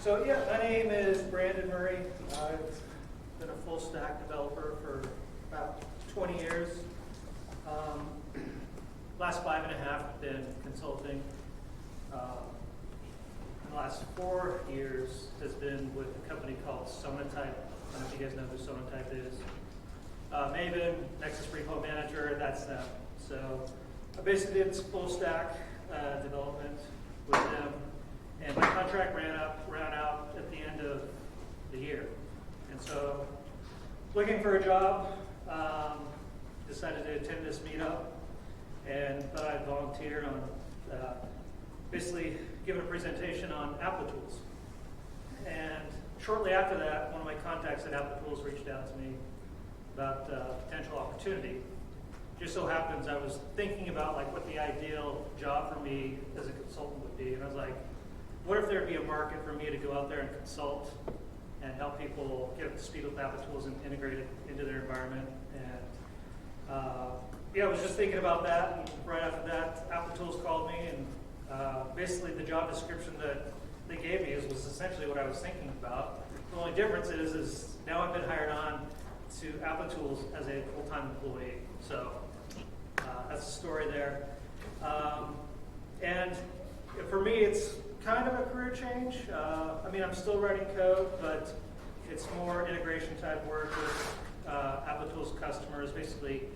So yeah, my name is Brandon Murray. I've been a full stack developer for about 20 years. Last 5.5 have been consulting. The last 4 years has been with a company called Sonatype. I don't know if you guys know who Sonatype is. Maven, Nexus Repo Manager, that's them. So I basically did full stack development with them, and my contract ran out at the end of the year. And so, looking for a job, decided to attend this meetup, and thought I'd volunteer on basically giving a presentation on Applitools. And shortly after that, one of my contacts at Applitools reached out to me about potential opportunity. Just so happens I was thinking about like what the ideal job for me as a consultant would be, and I was like, what if there'd be a market for me to go out there and consult and help people get up to speed with Applitools and integrate it into their environment? And yeah, I was just thinking about that, and right after that, Applitools called me, and basically the job description that they gave me was essentially what I was thinking about. The only difference is now I've been hired on to Applitools as a full-time employee. So that's the story there. And for me, it's kind of a career change. I mean, I'm still writing code, but it's more integration type work with Applitools customers, basically,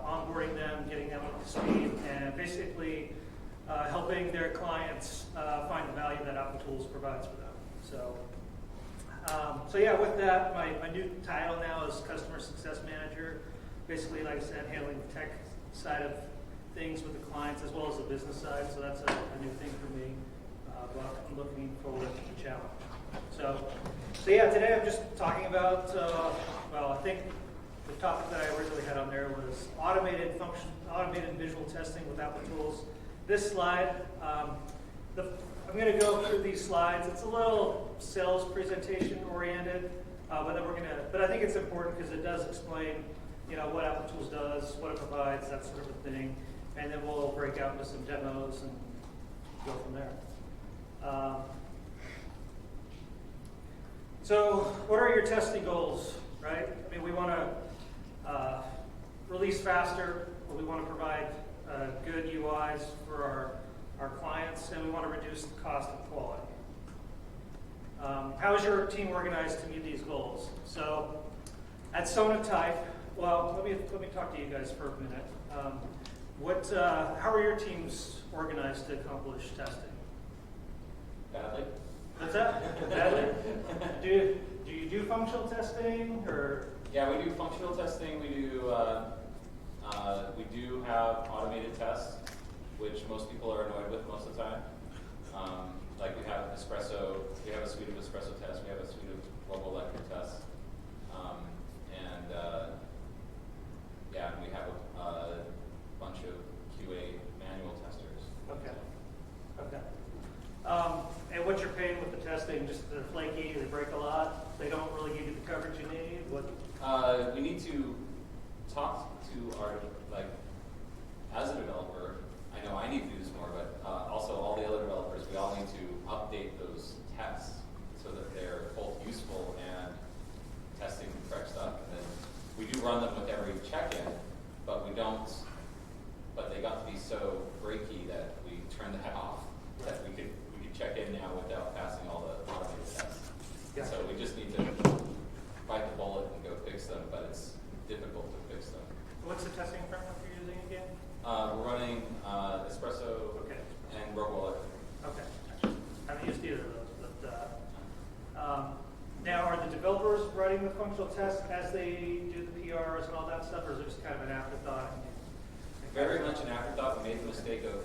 onboarding them, getting them up to speed, and basically helping their clients find the value that Applitools provides for them. So yeah, with that, my new title now is Customer Success Manager. Basically, like I said, handling the tech side of things with the clients as well as the business side. So that's a new thing for me. But I'm looking forward to the challenge. So yeah, today I'm just talking about, well, I think the topic that I originally had on there was automated visual testing with Applitools. This slide, I'm going to go through these slides. It's a little sales presentation oriented, but I think it's important because it does explain, what Applitools does, what it provides, that sort of a thing, and then we'll break out into some demos and go from there. So, what are your testing goals, right? I mean, we want to release faster, or we want to provide good UIs for our clients, and we want to reduce the cost and quality. How is your team organized to meet these goals? So, at Sonatype, well, let me talk to you guys for a minute. How are your teams organized to accomplish testing? Badly. What's that? Badly? Do you do functional testing, or? Yeah, we do functional testing. We do have automated tests, which most people are annoyed with most of the time. Like we have espresso. We have a suite of espresso tests. We have a suite of global electric tests, and we have a bunch of QA manual testers. Okay. Okay. And what you're paying with the testing, just they're flaky, they break a lot, they don't really give you the coverage you need? What? We need to talk to our, as a developer, I know I need to do this more, but also all the other developers, we all need to update those tests so that they're both useful and testing the correct stuff. And then we do run them with every check-in, but they got to be so breaky that we turned that off, that we could check in now without passing all the automated tests. Gotcha. So we just need to bite the bullet and go fix them, but it's difficult to fix them. What's the testing framework you're using again? We're running espresso and Robo. Okay. I haven't used either of those, but now are the developers writing the functional tests as they do the PRs and all that stuff, or is it just kind of an afterthought? Very much an afterthought. We made the mistake of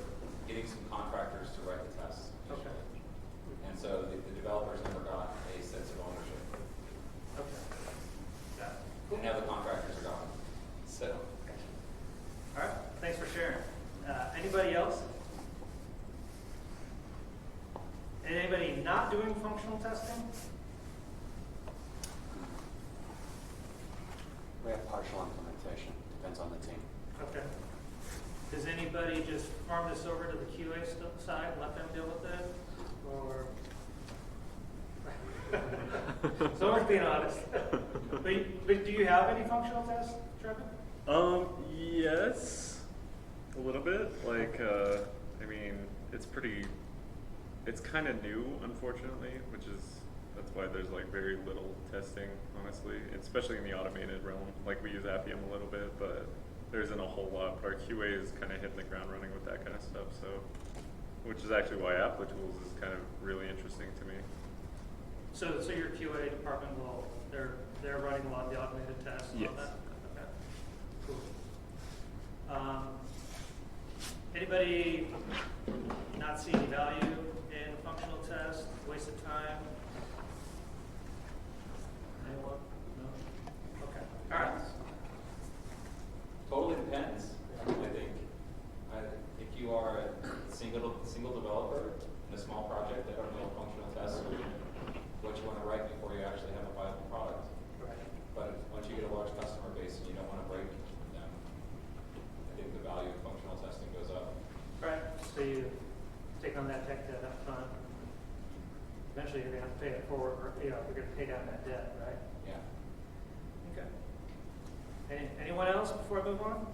getting some contractors to write the tests. Okay. And so the developers never got a sense of ownership. Okay. Got it. Cool. And now the contractors are gone. So. All right. Thanks for sharing. Anybody else? Anybody not doing functional testing? We have partial implementation. Depends on the team. Okay. Does anybody just farm this over to the QA side and let them deal with it? Or Someone's being honest. but do you have any functional tests, Trevor? Yes, a little bit. Like, I mean, it's kind of new, unfortunately, that's why there's like very little testing, honestly, especially in the automated realm. Like, we use Appium a little bit, but there isn't a whole lot. Our QA is kind of hitting the ground running with that kind of stuff, so, which is actually why Applitools is kind of really interesting to me. So your QA department they're running a lot of the automated tests and Yes. all that? Okay. Cool. Anybody not see any value in a functional test? Waste of time? Anyone? No? Okay. All right. Totally depends. If you are a single developer in a small project, I don't know functional tests or what you want to write before you actually have a viable product. Right. But once you get a large customer base and you don't want to break them, I think the value of functional testing goes up. Right. So you take on that tech debt up front. Eventually you're going to have to pay it forward, or you're going to pay down that debt, right? Yeah. Okay. Anyone else before I move on?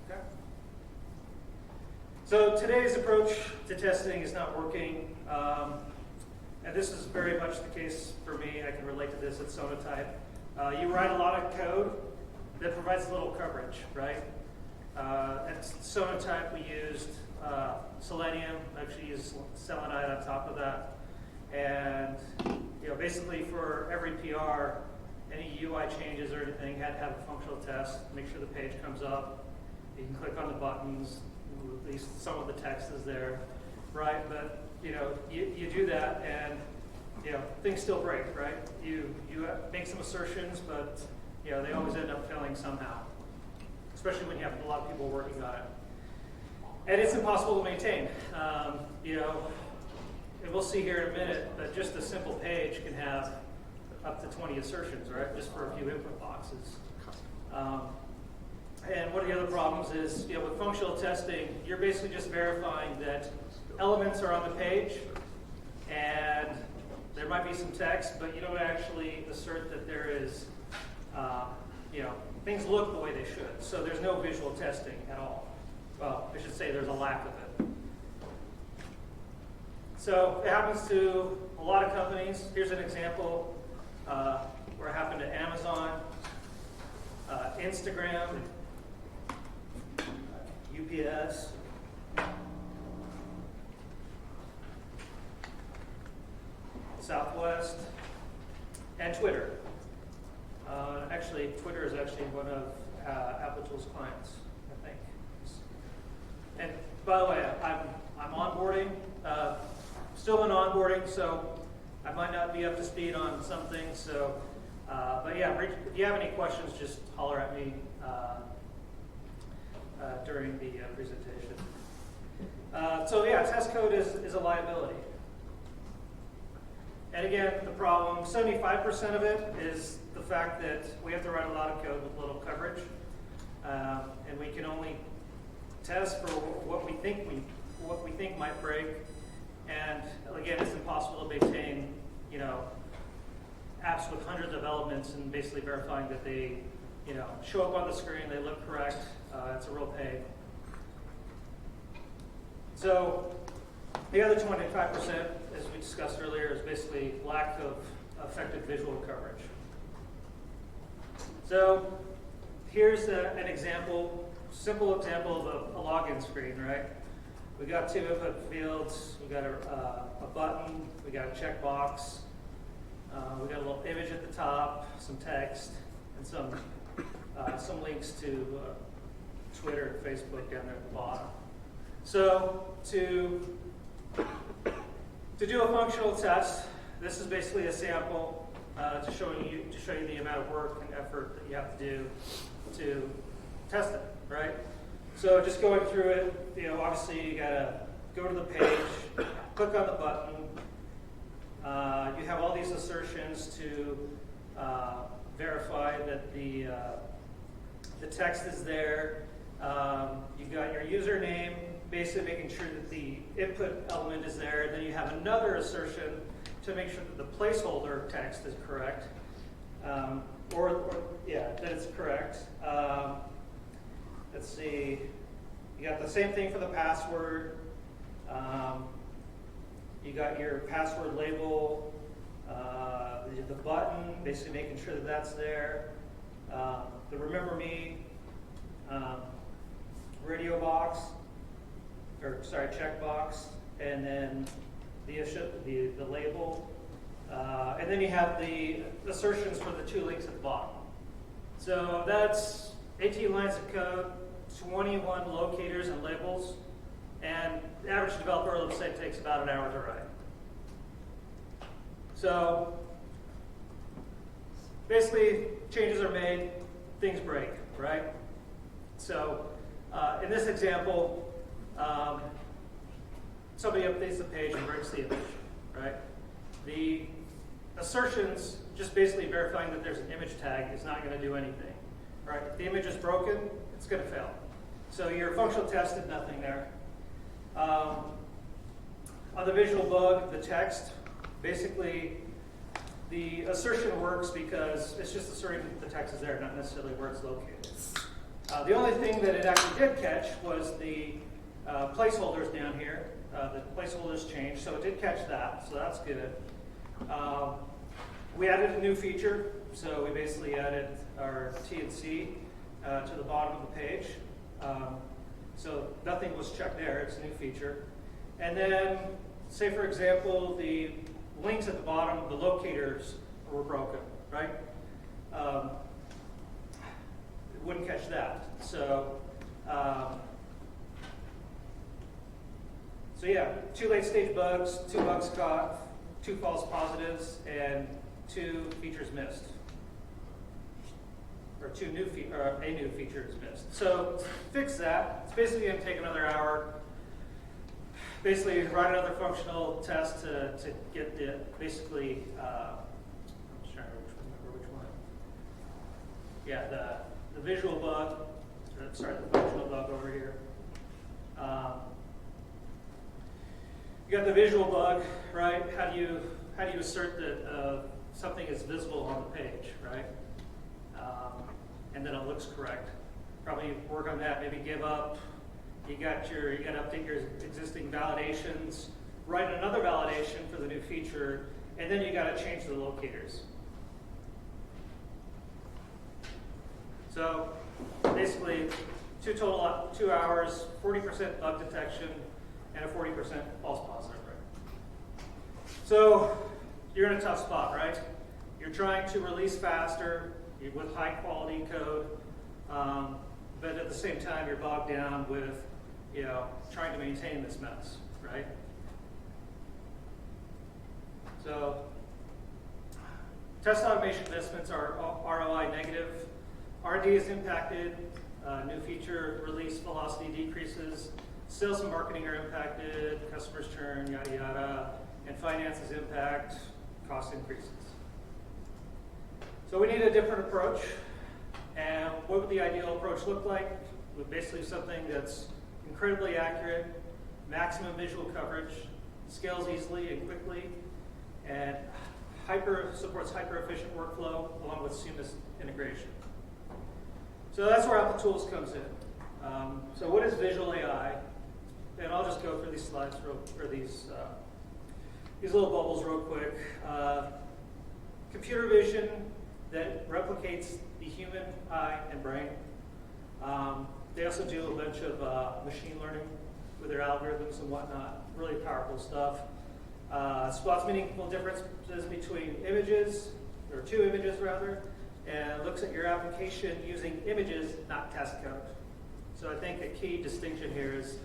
Okay. So today's approach to testing is not working. And this is very much the case for me. I can relate to this at Sonatype. You write a lot of code that provides little coverage, right? At Sonatype, we used Selenium. Actually used Selenite on top of that. And basically for every PR, any UI changes or anything had to have a functional test, make sure the page comes up. You can click on the buttons, at least some of the text is there, right? But you do that and things still break, right? You make some assertions, but they always end up failing somehow, especially when you have a lot of people working on it. And it's impossible to maintain. And we'll see here in a minute that just a simple page can have up to 20 assertions, right? Just for a few input boxes. And one of the other problems is, with functional testing, you're basically just verifying that elements are on the page, and there might be some text, but you don't actually assert that there is, things look the way they should. So there's no visual testing at all. Well, I should say there's a lack of it. So it happens to a lot of companies. Here's an example where it happened to Amazon, Instagram, UPS, Southwest, and Twitter. Actually, Twitter is actually one of Applitools' clients, I think. And by the way, I'm onboarding, still in onboarding, so I might not be up to speed on some things. So, but yeah, if you have any questions, just holler at me during the presentation. So yeah, test code is a liability. And again, the problem, 75% of it is the fact that we have to write a lot of code with little coverage, and we can only test for what we think might break. And again, it's impossible to maintain, apps with hundreds of elements and basically verifying that they, show up on the screen, they look correct. It's a real pain. So the other 25%, as we discussed earlier, is basically lack of effective visual coverage. So here's an example, simple example of a login screen, right? We got two input fields. We got a button. We got a checkbox. We got a little image at the top, some text, and some links to Twitter and Facebook down there at the bottom. So to do a functional test, this is basically a sample to show you the amount of work and effort that you have to do to test it, right? So just going through it, obviously you gotta go to the page, click on the button. You have all these assertions to verify that the text is there. You got your username, basically making sure that the input element is there. Then you have another assertion to make sure that the placeholder text is correct, that it's correct. Let's see, you got the same thing for the password. You got your password label, the button, basically making sure that that's there. The Remember Me radio box, checkbox, and then the label. And then you have the assertions for the 2 links at the bottom. So that's 18 lines of code, 21 locators and labels, and the average developer, let's say, takes about an hour to write. So basically, changes are made, things break, right? So in this example, somebody updates the page and breaks the image, right? The assertions, just basically verifying that there's an image tag, is not going to do anything, right? If the image is broken, it's going to fail. So your functional test did nothing there. On the visual bug, the text, basically the assertion works because it's just asserting that the text is there, not necessarily where it's located. The only thing that it actually did catch was the placeholders down here. The placeholders changed, so it did catch that, so that's good. We added a new feature, so we basically added our T and C to the bottom of the page. So nothing was checked there, it's a new feature. And then, say for example, the links at the bottom, the locators were broken, right? It wouldn't catch that. So yeah, 2 late stage bugs, 2 bugs caught, 2 false positives, and 2 features missed. Or a new feature is missed. So to fix that, it's basically going to take another hour. Basically, write another functional test to get the basically. I'm just trying to remember which one. Yeah, the visual bug. Sorry, the functional bug over here. You got the visual bug, right? How do you assert that something is visible on the page, right? And then it looks correct. Probably work on that. Maybe give up. You got to update your existing validations. Write another validation for the new feature, and then you got to change the locators. So basically, 2 hours, 40% bug detection, and a 40% false positive rate. So you're in a tough spot, right? You're trying to release faster with high quality code, but at the same time you're bogged down with trying to maintain this mess, right? So test automation investments are ROI negative. R&D is impacted. New feature release velocity decreases. Sales and marketing are impacted. Customers churn, yada yada. And finances impact. Cost increases. So we need a different approach. And what would the ideal approach look like? With basically something that's incredibly accurate, maximum visual coverage, scales easily and quickly, and supports hyper-efficient workflow along with seamless integration. So that's where Applitools comes in. So what is visual AI? And I'll just go through these slides these little bubbles real quick. Computer vision that replicates the human eye and brain. They also do a bunch of machine learning with their algorithms and whatnot. Really powerful stuff. Spots meaningful differences between images, or 2 images rather, and looks at your application using images, not test code. So I think a key distinction here is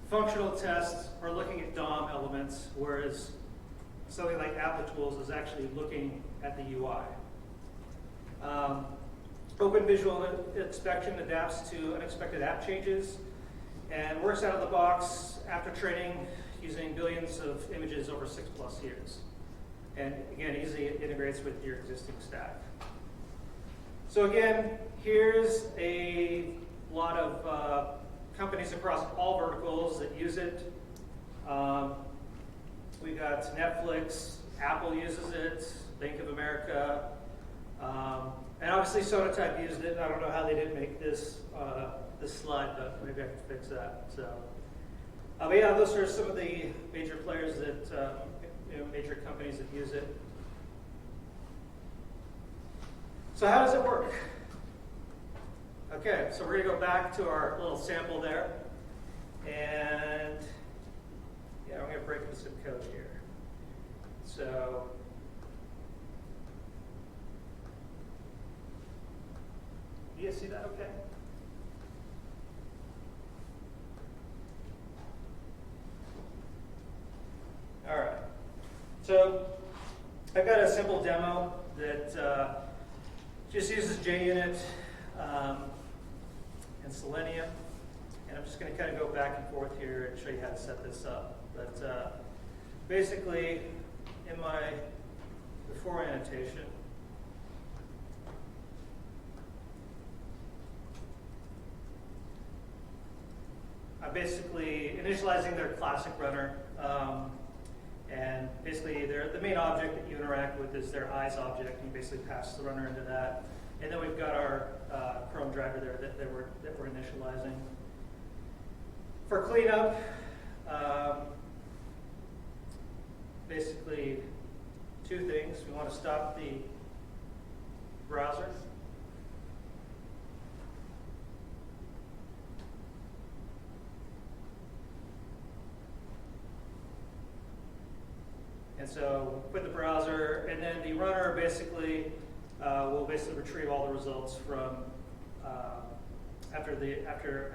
functional tests are looking at DOM elements, whereas something like Applitools is actually looking at the UI. Open visual inspection adapts to unexpected app changes and works out of the box after training using billions of images over 6+ years. And again, easily integrates with your existing stack. So again, here's a lot of companies across all verticals that use it. We got Netflix, Apple uses it, Bank of America, and obviously Sonatype used it. I don't know how they didn't make this this slide, but maybe I can fix that. So, but yeah, those are some of the major players that major companies that use it. So how does it work? Okay, so we're going to go back to our little sample there, and yeah, I'm going to break into some code here. So do you see that okay? All right. So I've got a simple demo that just uses JUnit and Selenium. And I'm just going to kind of go back and forth here and show you how to set this up. But basically, in my before annotation, I'm basically initializing their classic runner. And basically, the main object that you interact with is their eyes object. You basically pass the runner into that. And then we've got our Chrome driver there that we're initializing. For cleanup, basically two things. We want to stop the browser. And so put the browser, and then the runner basically will basically retrieve all the results from after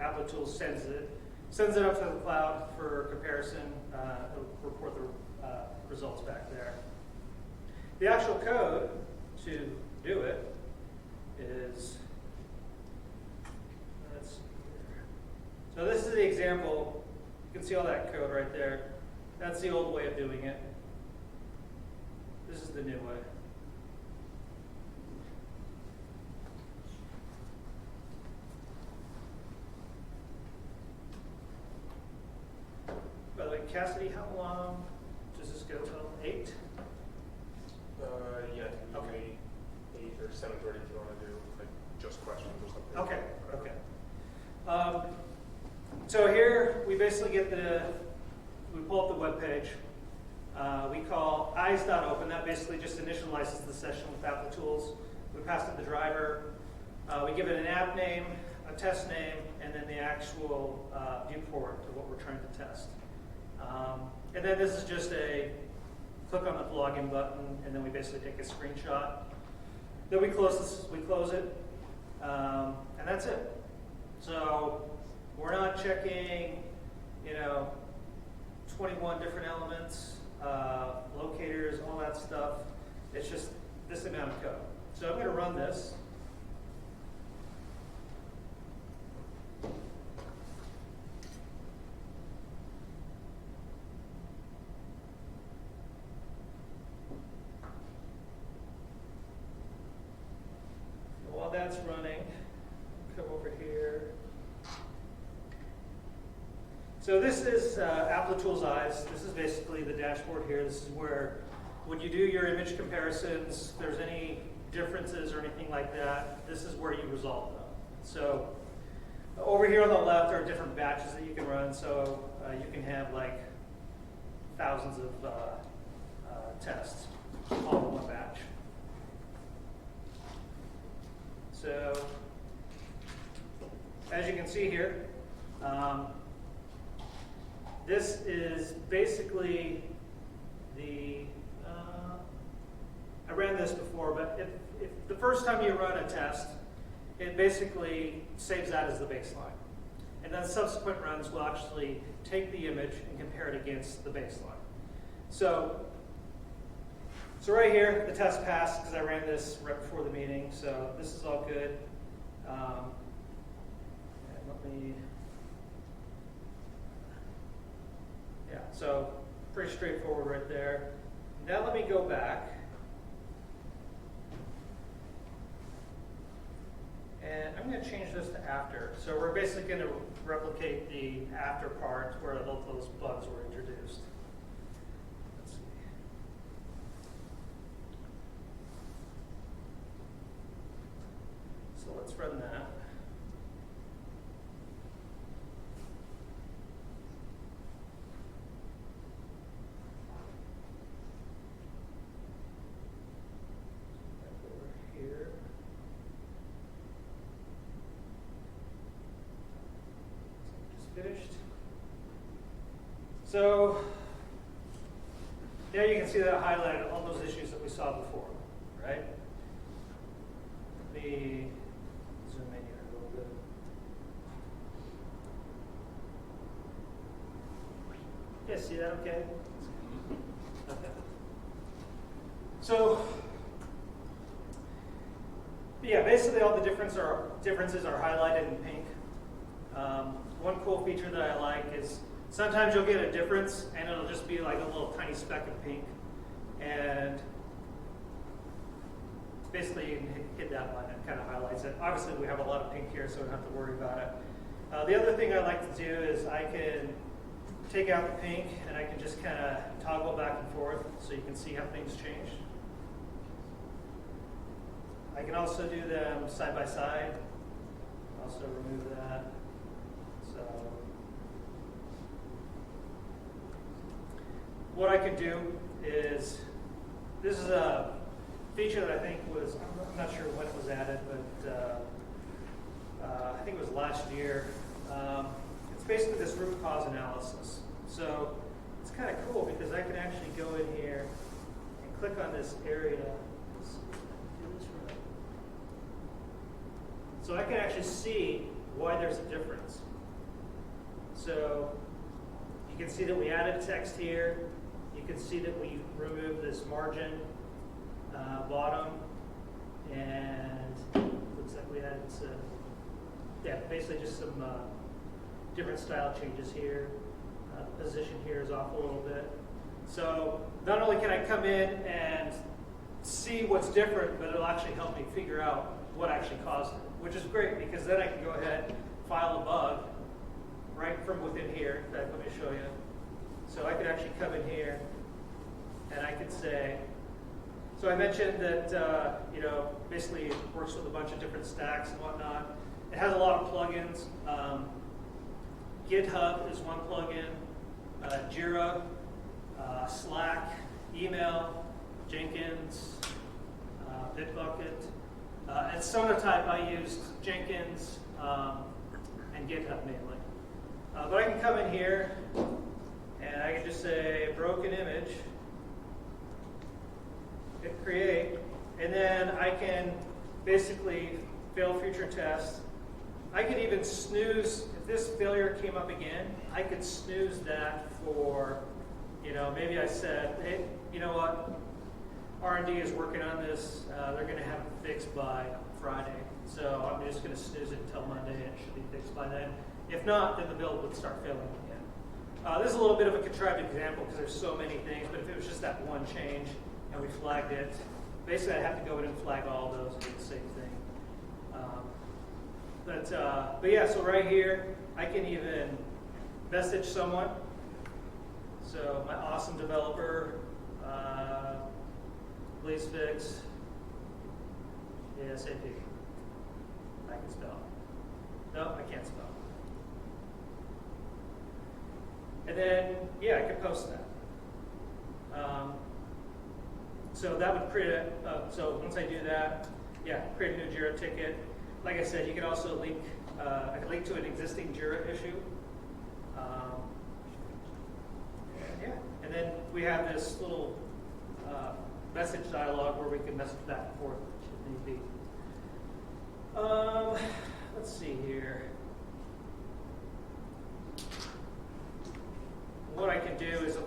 Applitools sends it up to the cloud for comparison. It'll report the results back there. The actual code to do it is, let's see here. So this is the example. You can see all that code right there. That's the old way of doing it. This is the new way. By the way, Cassidy, how long does this go till? 8? Yeah, Okay. 8 or 7:30 if you want to do like just questions or something. Okay, okay. So here we basically we pull up the web page. We call eyes.open. That basically just initializes the session with Applitools. We pass it the driver. We give it an app name, a test name, and then the actual viewport of what we're trying to test. And then this is just a click on the login button, and then we basically take a screenshot. Then we close this. We close it, and that's it. So we're not checking, 21 different elements. Locators, all that stuff. It's just this amount of code. So I'm going to run this. While that's running, come over here. So this is Applitools Eyes. This is basically the dashboard here. This is where, when you do your image comparisons, if there's any differences or anything like that, this is where you resolve them. So over here on the left are different batches that you can run. So you can have like thousands of tests all in one batch. So as you can see here, this is basically I ran this before, but if the first time you run a test, it basically saves that as the baseline. And then subsequent runs will actually take the image and compare it against the baseline. So right here, the test passed because I ran this right before the meeting, so this is all good. So pretty straightforward right there. Now let me go back. And I'm going to change this to after. So we're basically going to replicate the after part where those bugs were introduced. Let's see. let's run that. Back over here. Just finished. So now you can see that I highlighted all those issues that we saw before, right? Let me zoom in here a little bit. Yeah, see that okay? Okay. So, yeah, basically all the differences are highlighted in pink. One cool feature that I like is sometimes you'll get a difference and it'll just be like a little tiny speck of pink. And basically you can hit that one and it kind of highlights it. Obviously we have a lot of pink here, so we don't have to worry about it. The other thing I like to do is I can take out the pink and I can just kind of toggle back and forth so you can see how things change. I can also do them side by side. Also remove that. So what I could do is, this is a feature that I think was, I'm not sure when it was added, but I think it was last year. It's basically this root cause analysis. So it's kind of cool because I can actually go in here and click on this area. Let's see if I can do this right. So I can actually see why there's a difference. So you can see that we added text here. You can see that we removed this margin bottom, and looks like we added some, yeah, basically just some different style changes here. The position here is off a little bit. So not only can I come in and see what's different, but it'll actually help me figure out what actually caused it, which is great because then I can go ahead and file a bug right from within here. In fact, let me show you. So I could actually come in here and I could say, so I mentioned that, basically it works with a bunch of different stacks and whatnot. It has a lot of plugins. GitHub is one plugin, Jira, Slack, email, Jenkins, Bitbucket. At Sonatype, I used Jenkins and GitHub mainly. But I can come in here and I can just say broken image, hit create, and then I can basically fail future test. I could even snooze, if this failure came up again, I could snooze that for, maybe I said, hey, you know what, R&D is working on this, they're going to have it fixed by Friday. So I'm just going to snooze it until Monday and it should be fixed by then. If not, then the build would start failing again. This is a little bit of a contrived example because there's so many things, but if it was just that one change and we flagged it, basically I'd have to go in and flag all those and do the same thing. But yeah, so right here, I can even message someone. So my awesome developer, please fix ASAP. I can spell. No, I can't spell. And then, yeah, I could post that. So that would create so once I do that, yeah, create a new Jira ticket. Like I said, you can also link, I can link to an existing Jira issue. Yeah, and then we have this little message dialog where we can message back and forth if need be. Let's see here. What I can do is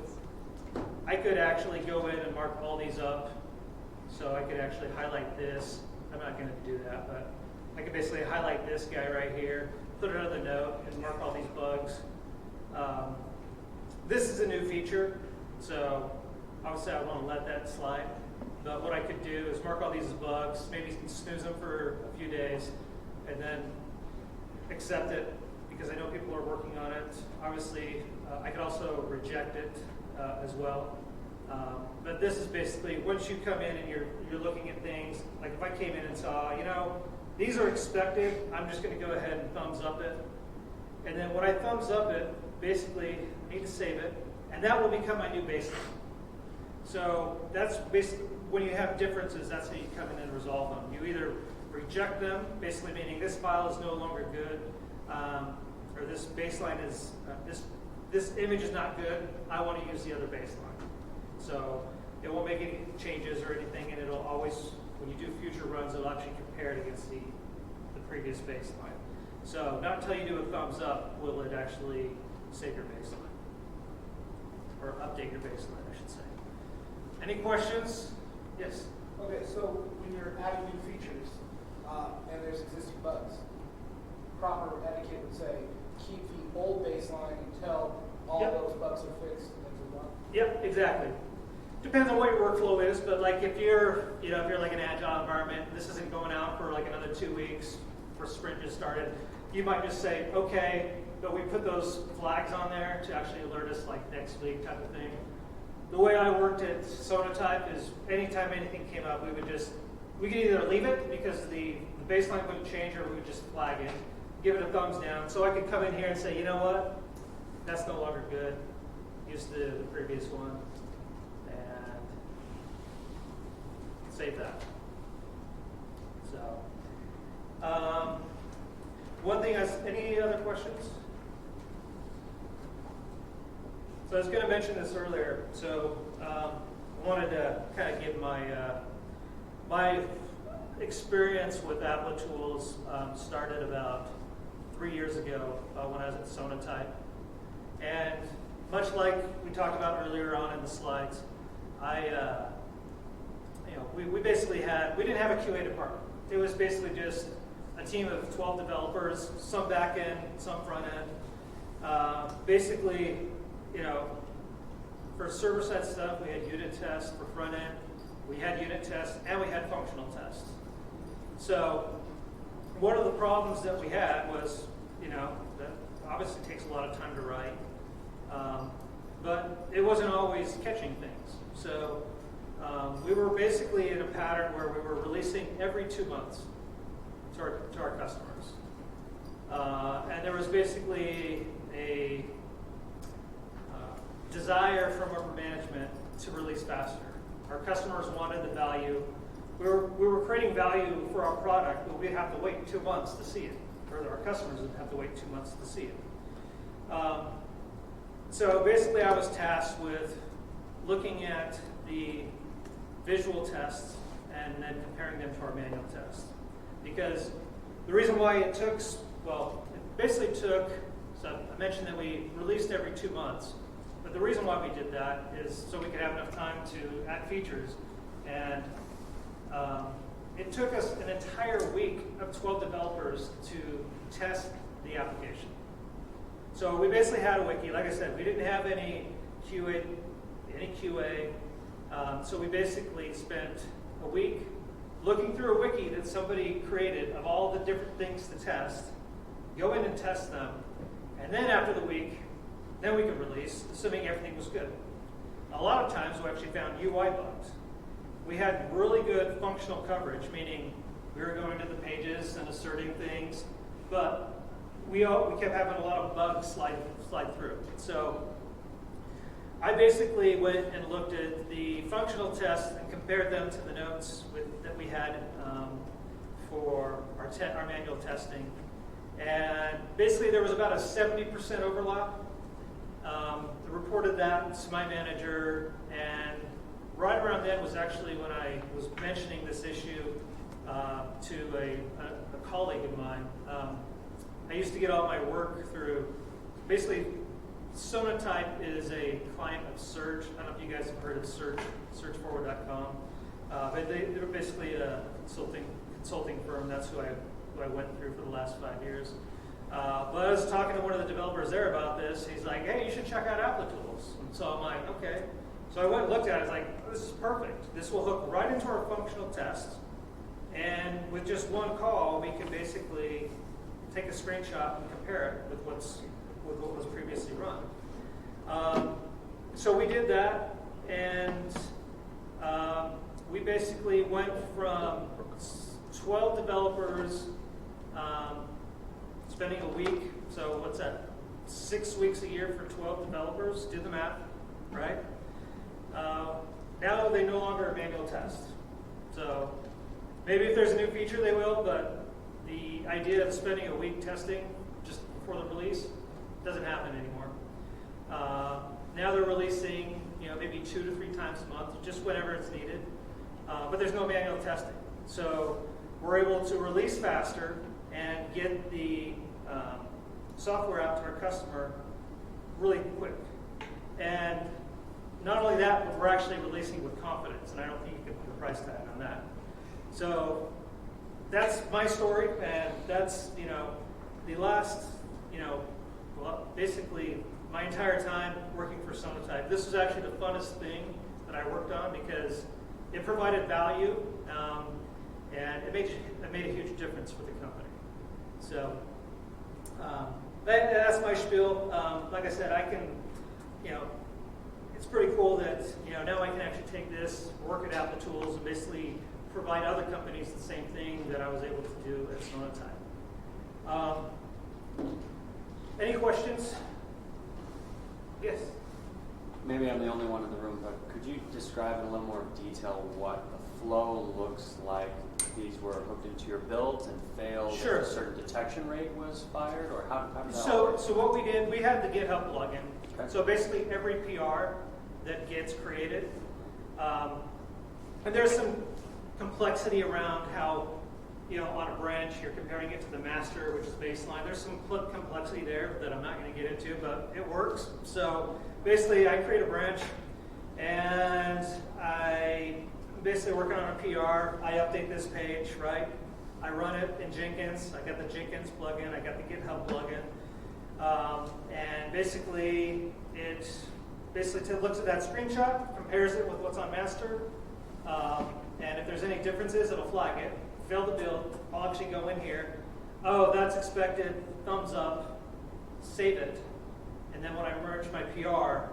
I could actually go in and mark all these up. So I could actually highlight this. I'm not going to do that, but I could basically highlight this guy right here, put another note, and mark all these bugs. This is a new feature, so obviously I want to let that slide. But what I could do is mark all these as bugs, maybe snooze them for a few days, and then accept it because I know people are working on it. Obviously, I could also reject it as well. But this is basically, once you come in and you're looking at things, like if I came in and saw, These are expected. I'm just going to go ahead and thumbs up it. And then when I thumbs up it, basically I need to save it, and that will become my new baseline. So that's basically, when you have differences, that's how you come in and resolve them. You either reject them, basically meaning this file is no longer good, or this baseline is, this image is not good, I want to use the other baseline. So it won't make any changes or anything, and it'll always, when you do future runs, it'll actually compare it against the previous baseline. So not until you do a thumbs up will it actually save your baseline, or update your baseline, I should say. Any questions? Yes? Okay, so when you're adding new features and there's existing bugs, proper etiquette would say keep the old baseline until all Yep. those bugs are fixed and then move on. Yep, exactly. Depends on what your workflow is, but like if you're, if you're like an agile environment, this isn't going out for like another 2 weeks for sprint just started, you might just say, okay, but we put those flags on there to actually alert us like next week type of thing. The way I worked at Sonatype is anytime anything came up, we could either leave it because the baseline wouldn't change, or we would just flag it, give it a thumbs down. So I could come in here and say, you know what, that's no longer good. Use the previous one and save that. So, one thing, any other questions? So I was going to mention this earlier. So I wanted to kind of give my experience with Applitools started about 3 years ago when I was at Sonatype. And much like we talked about earlier on in the slides, we basically we didn't have a QA department. It was basically just a team of 12 developers, some back end, some front end. Basically, for server-side stuff, we had unit tests. For front end, we had unit tests, and we had functional tests. So one of the problems that we had was, that obviously takes a lot of time to write, but it wasn't always catching things. So we were basically in a pattern where we were releasing every 2 months to our customers. And there was basically a desire from our management to release faster. Our customers wanted the value. We were creating value for our product, but we'd have to wait 2 months to see it, or our customers would have to wait 2 months to see it. So basically, I was tasked with looking at the visual tests and then comparing them to our manual tests. Because the reason why it took, so I mentioned that we released every 2 months. But the reason why we did that is so we could have enough time to add features. And it took us an entire week of 12 developers to test the application. So we basically had a wiki. Like I said, we didn't have any QA. So we basically spent a week looking through a wiki that somebody created of all the different things to test, go in and test them, and then after the week, then we could release, assuming everything was good. A lot of times we actually found UI bugs. We had really good functional coverage, meaning we were going to the pages and asserting things, but we kept having a lot of bugs slide through. So I basically went and looked at the functional tests and compared them to the notes that we had for our manual testing. And basically there was about a 70% overlap. I reported that to my manager, and right around then was actually when I was mentioning this issue to a colleague of mine. I used to get all my work through, basically, Sonatype is a client of Surge. I don't know if you guys have heard of Surge, searchforward.com. But they're basically a consulting firm. That's who I went through for the last 5 years. But I was talking to one of the developers there about this. He's like, hey, you should check out Applitools. And so I'm like, okay. So I went and looked at it. I was like, oh, this is perfect. This will hook right into our functional tests. And with just one call, we can basically take a screenshot and compare it with what was previously run. So we did that, and we basically went from 12 developers spending a week, so what's that? 6 weeks a year for 12 developers, do the math, right? Now they no longer manual test. So maybe if there's a new feature they will, but the idea of spending a week testing just before the release doesn't happen anymore. Now they're releasing, maybe 2 to 3 times a month, just whenever it's needed. But there's no manual testing. So we're able to release faster and get the software out to our customer really quick. And not only that, but we're actually releasing with confidence, and I don't think you can put a price tag on that. So that's my story, and that's, the last, well, basically my entire time working for Sonatype. This was actually the funnest thing that I worked on because it provided value, and it made a huge difference for the company. So that's my spiel. Like I said, I can, it's pretty cool that, now I can actually take this, work it out, the tools, and basically provide other companies the same thing that I was able to do at Sonatype. Any questions? Yes? Maybe I'm the only one in the room, but could you describe in a little more detail what the flow looks like? These were hooked into your build and failed. Sure. A certain detection rate was fired, or how did that So work? what we did, we had the GitHub plugin. Okay. So basically every PR that gets created, and there's some complexity around how, on a branch, you're comparing it to the master, which is baseline. There's some complexity there that I'm not going to get into, but it works. So basically, I create a branch, and I'm basically working on a PR. I update this page, right? I run it in Jenkins. I got the Jenkins plugin. I got the GitHub plugin. And basically, it looks at that screenshot, compares it with what's on master, and if there's any differences, it'll flag it. Fail the build, I'll actually go in here. Oh, that's expected, thumbs up, save it. And then when I merge my PR,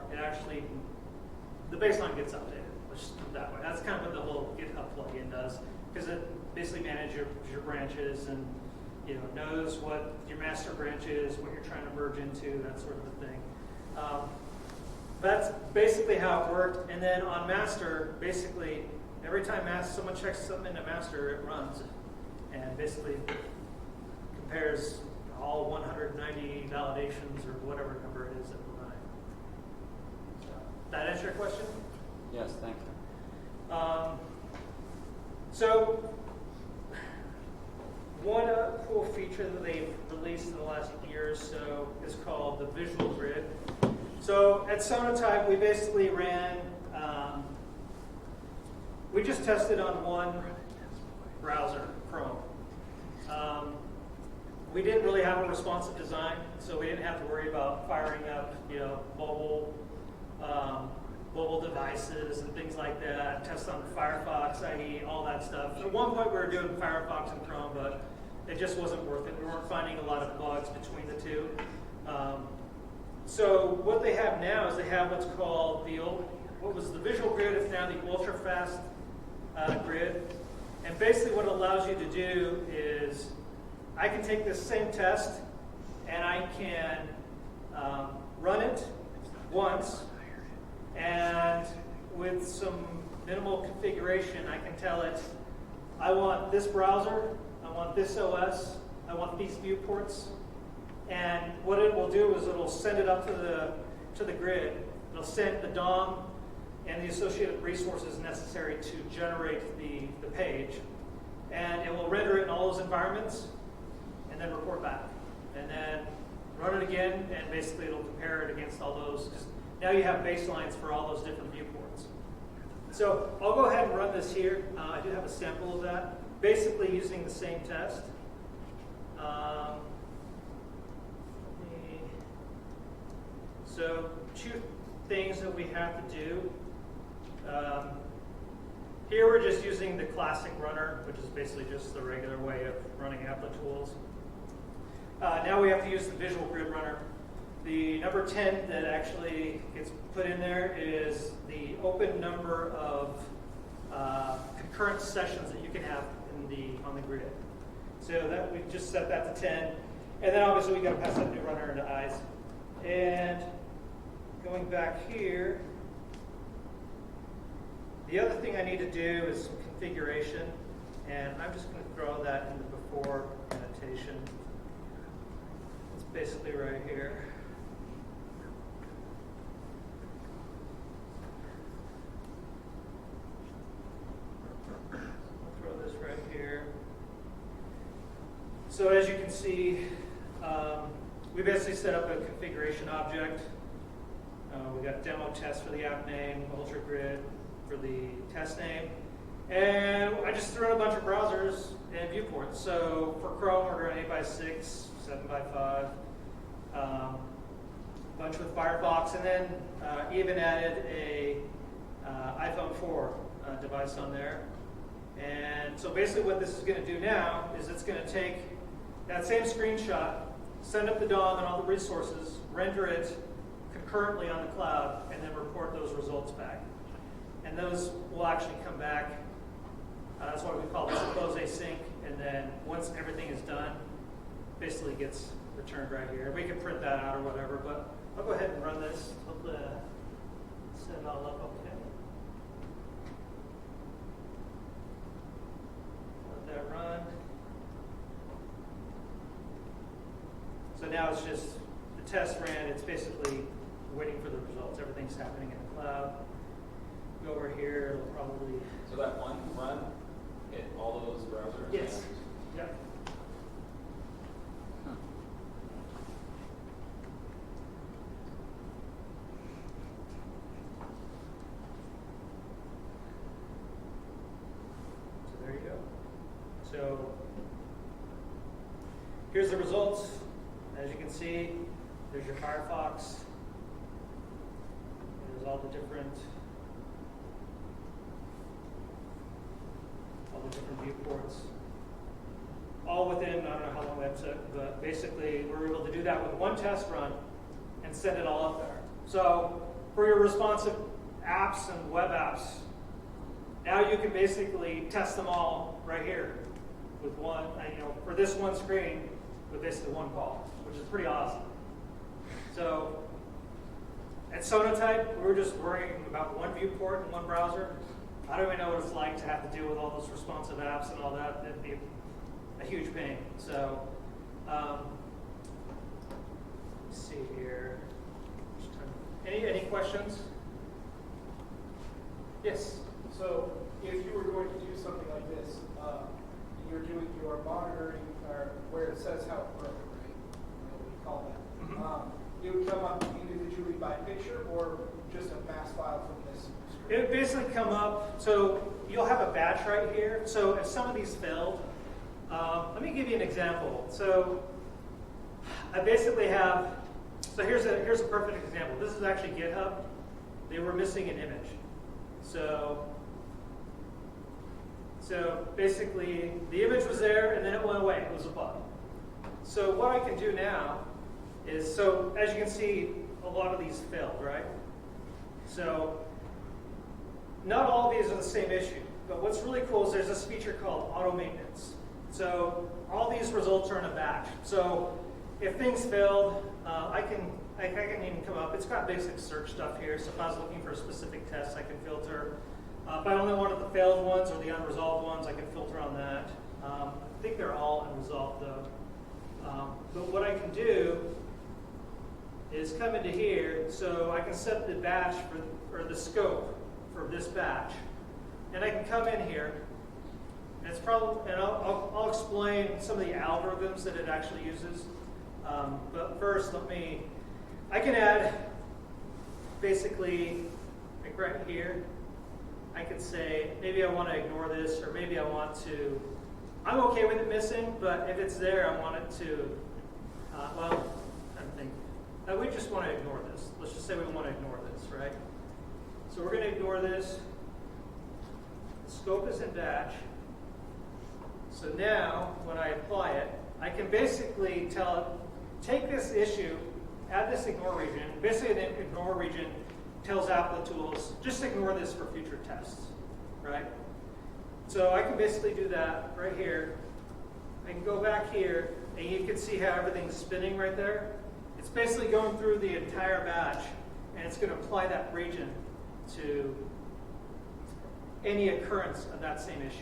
the baseline gets updated. Let's just put it that way. That's kind of what the whole GitHub plugin does, because it basically manages your branches and knows what your master branch is, what you're trying to merge into, that sort of a thing. That's basically how it worked. And then on master, basically, every time someone checks something into master, it runs and basically compares all 190 validations or whatever number it is that we're running. So, that answer your question? Yes, thank you. So one cool feature that they've released in the last year or so is called the visual grid. So at Sonatype, we basically ran, we just tested on one browser, Chrome. We didn't really have a responsive design, so we didn't have to worry about firing up, mobile devices and things like that, test on Firefox, IE, all that stuff. At one point we were doing Firefox and Chrome, but it just wasn't worth it. We weren't finding a lot of bugs between the two. So what they have now is they have what's called what was the visual grid is now the ultra fast grid. And basically what it allows you to do is I can take this same test and I can run it once, and with some minimal configuration I can tell it I want this browser, I want this OS, I want these viewports. And what it will do is it'll send it up to the grid. It'll send the DOM and the associated resources necessary to generate the page. And it will render it in all those environments and then report back. And then run it again, and basically it'll compare it against all those. Now you have baselines for all those different viewports. So I'll go ahead and run this here. I do have a sample of that, basically using the same test. So 2 things that we have to do. Here we're just using the classic runner, which is basically just the regular way of running Applitools. Now we have to use the visual grid runner. The number 10 that actually gets put in there is the open number of concurrent sessions that you can have in on the grid. So that we just set that to 10, and then obviously we got to pass that new runner into eyes. And going back here, the other thing I need to do is some configuration, and I'm just going to throw that in the before annotation. It's basically right here. I'll throw this right here. So as you can see, we basically set up a configuration object. We got demo test for the app name, ultra grid for the test name, and I just threw in a bunch of browsers and viewports. So for Chrome, we're doing 8x6, 7x5, bunch with Firefox, and then even added a iPhone 4 device on there. And so basically what this is going to do now is it's going to take that same screenshot, send up the DOM and all the resources, render it concurrently on the cloud, and then report those results back. And those will actually come back. That's what we call this close async. And then once everything is done, basically gets returned right here. We can print that out or whatever, but I'll go ahead and run this. Hopefully set it all up okay. Let that run. So now it's just the test ran. It's basically waiting for the results. Everything's happening in the cloud. Go over here. It'll probably. So that one run hit all those browsers? Yes. And Yep. So there you go. So here's the results. As you can see, there's your Firefox. There's all the different viewports. All within, I don't know how long that took, but basically we were able to do that with one test run and send it all up there. So for your responsive apps and web apps, now you can basically test them all right here with one, for this one screen with basically one call, which is pretty awesome. So at Sonatype, we were just worrying about one viewport and one browser. I don't even know what it's like to have to deal with all those responsive apps and all that. That'd be a huge pain. So, let's see here. Any questions? Yes. So if you were going to do something like this, you're monitoring or where it says how it broke, right? What do you call that? Mm-hmm. It would come up individually by picture or just a mass file from this screen? It would basically come up, so you'll have a batch right here. So if some of these failed, let me give you an example. So I basically have, so here's a perfect example. This is actually GitHub. They were missing an image. So basically the image was there and then it went away. It was a bug. So what I can do now is, so as you can see, a lot of these failed, right? So not all of these are the same issue, but what's really cool is there's this feature called auto maintenance. So all these results are in a batch. So if things failed, I can even come up. It's got basic search stuff here. So if I was looking for a specific test, I can filter. If I only wanted the failed ones or the unresolved ones, I can filter on that. I think they're all unresolved though. But what I can do is come into here, so I can set the batch or the scope for this batch, and I can come in here. And it's probably, and I'll explain some of the algorithms that it actually uses. But first, I can add basically like right here. I could say maybe I want to ignore this, or maybe I want to. I'm okay with it missing, but if it's there, I want it to. Well, I think we just want to ignore this. Let's just say we want to ignore this, right? So we're going to ignore this. The scope is in batch. So now, when I apply it, I can basically tell it, take this issue, add this ignore region. Basically, the ignore region tells Applitools, just ignore this for future tests, right? So I can basically do that right here. I can go back here, and you can see how everything's spinning right there. It's basically going through the entire batch, and it's going to apply that region to any occurrence of that same issue.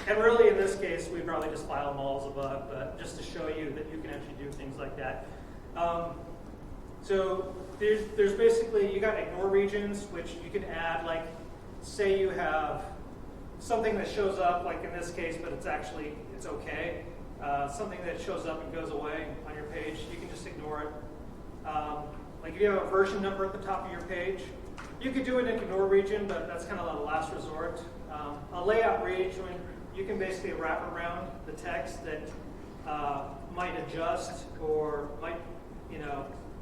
And really, in this case, we probably just file them all as a bug, but just to show you that you can actually do things like that. So there's basically, you got ignore regions, which you can add, like, say you have something that shows up, like in this case, but it's okay. Something that shows up and goes away on your page, you can just ignore it. Like if you have a version number at the top of your page, you could do an ignore region, but that's kind of the last resort. A layout region, you can basically wrap around the text that might adjust or might,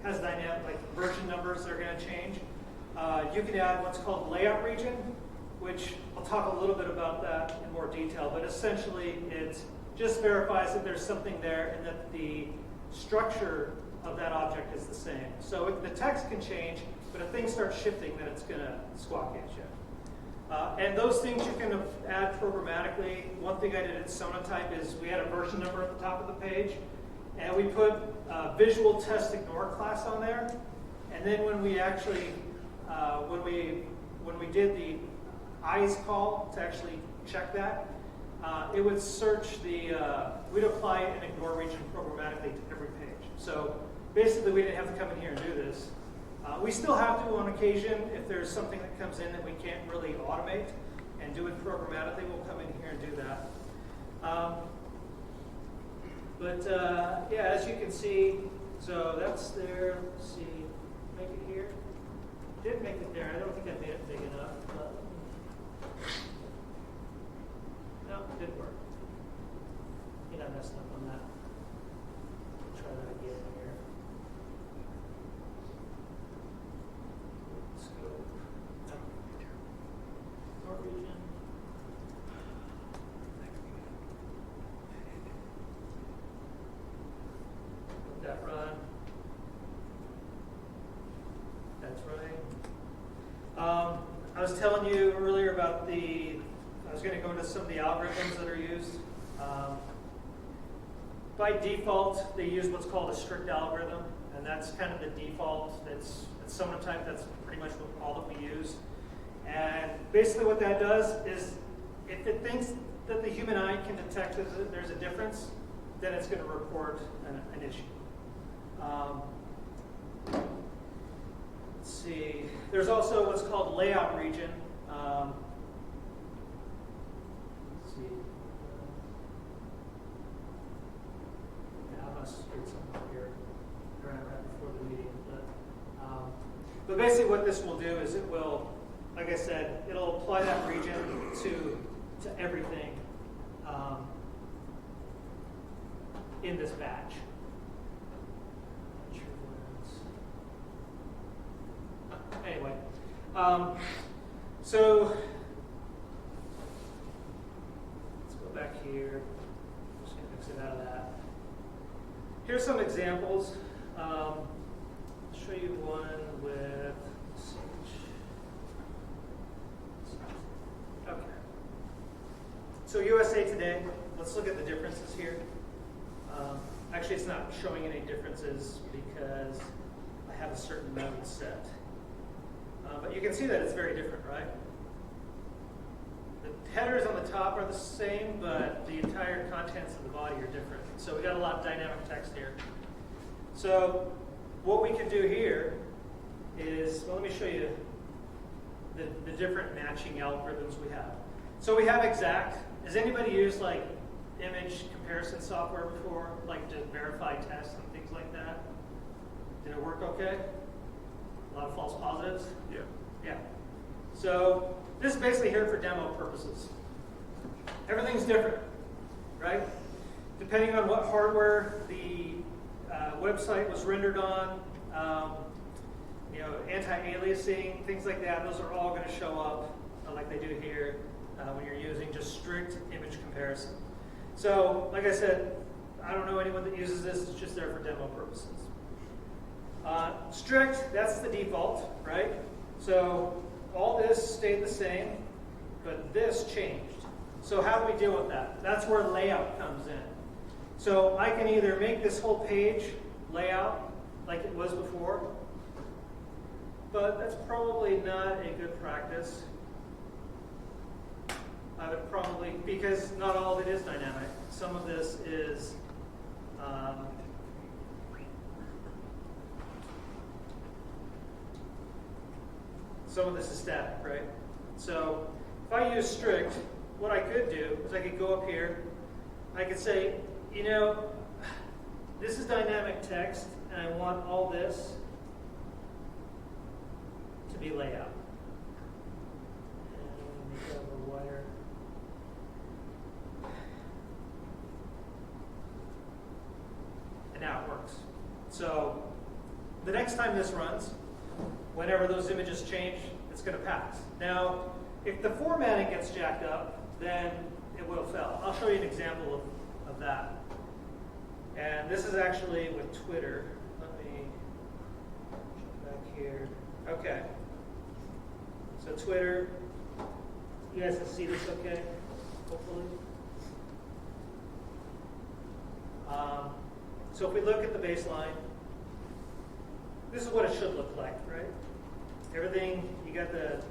has dynamic, like version numbers that are going to change. You can add what's called layout region, which I'll talk a little bit about that in more detail, but essentially it just verifies that there's something there and that the structure of that object is the same. So if the text can change, but if things start shifting, then it's going to squawk at you. And those things you can add programmatically. One thing I did at Sonatype is we had a version number at the top of the page, and we put a visual test ignore class on there. And then when we actually, when we did the eyes call to actually check that, it would search we'd apply an ignore region programmatically to every page. So basically, we didn't have to come in here and do this. We still have to on occasion if there's something that comes in that we can't really automate and do it programmatically, we'll come in here and do that. Yeah, as you can see, so that's there. Let's see, make it here. Didn't make it there. I don't think I made it big enough. But no, it did work. I think I messed up on that. Try that again here. Scope. North region. Let that run. That's right. I was telling you earlier about I was going to go into some of the algorithms that are used. By default, they use what's called a strict algorithm, and that's kind of the default. It's Sonatype, that's pretty much all that we use. And basically what that does is, if it thinks that the human eye can detect that there's a difference, then it's going to report an issue. Let's see. There's also what's called layout region. Let's see. Yeah, I must have screwed something up here right before the meeting. But basically what this will do is it will, like I said, it'll apply that region to everything in this batch. Anyway, so let's go back here. I'm just going to exit out of that. Here's some examples. I'll show you one with okay. So USA Today, let's look at the differences here. Actually, it's not showing any differences because I have a certain mode set. But you can see that it's very different, right? The headers on the top are the same, but the entire contents of the body are different. So we got a lot of dynamic text here. So what we can do here is, well, let me show you the different matching algorithms we have. So we have exact. Has anybody used like image comparison software before, like to verify tests and things like that? Did it work okay? A lot of false positives? Yeah. Yeah. So this is basically here for demo purposes. Everything's different, right? Depending on what hardware the website was rendered on, anti-aliasing, things like that, those are all going to show up like they do here when you're using just strict image comparison. So, like I said, I don't know anyone that uses this. It's just there for demo purposes. Strict, that's the default, right? So all this stayed the same, but this changed. So how do we deal with that? That's where layout comes in. So I can either make this whole page layout like it was before, but that's probably not a good practice. I would probably, because not all of it is dynamic. Some of this is static, right? So if I use strict, what I could do is I could go up here, I could say, you know, this is dynamic text, and I want all this to be layout. And make it a little wider. And now it works. So the next time this runs, whenever those images change, it's going to pass. Now, if the formatting gets jacked up, then it will fail. I'll show you an example of that. And this is actually with Twitter. Let me jump back here. Okay. So Twitter, you guys can see this okay, hopefully. So if we look at the baseline, this is what it should look like, right? Everything, you got the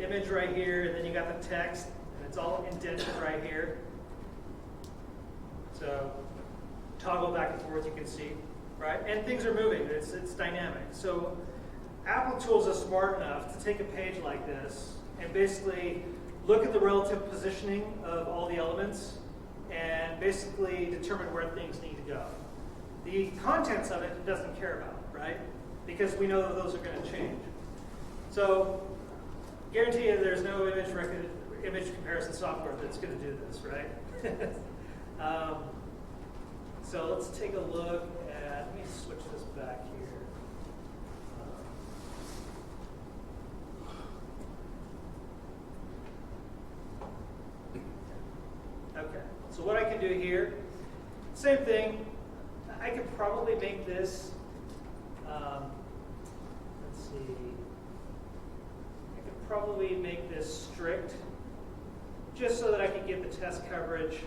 image right here, and then you got the text, and it's all indented right here. So toggle back and forth, you can see, right? And things are moving, it's dynamic. So Applitools is smart enough to take a page like this and basically look at the relative positioning of all the elements and basically determine where things need to go. The contents of it doesn't care about, right? Because we know that those are going to change. So guarantee you there's no image comparison software that's going to do this, right? So let's take a look at, let me switch this back here. Okay, so what I can do here, same thing. I could probably make this, let's see, I could probably make this strict, just so that I could get the test coverage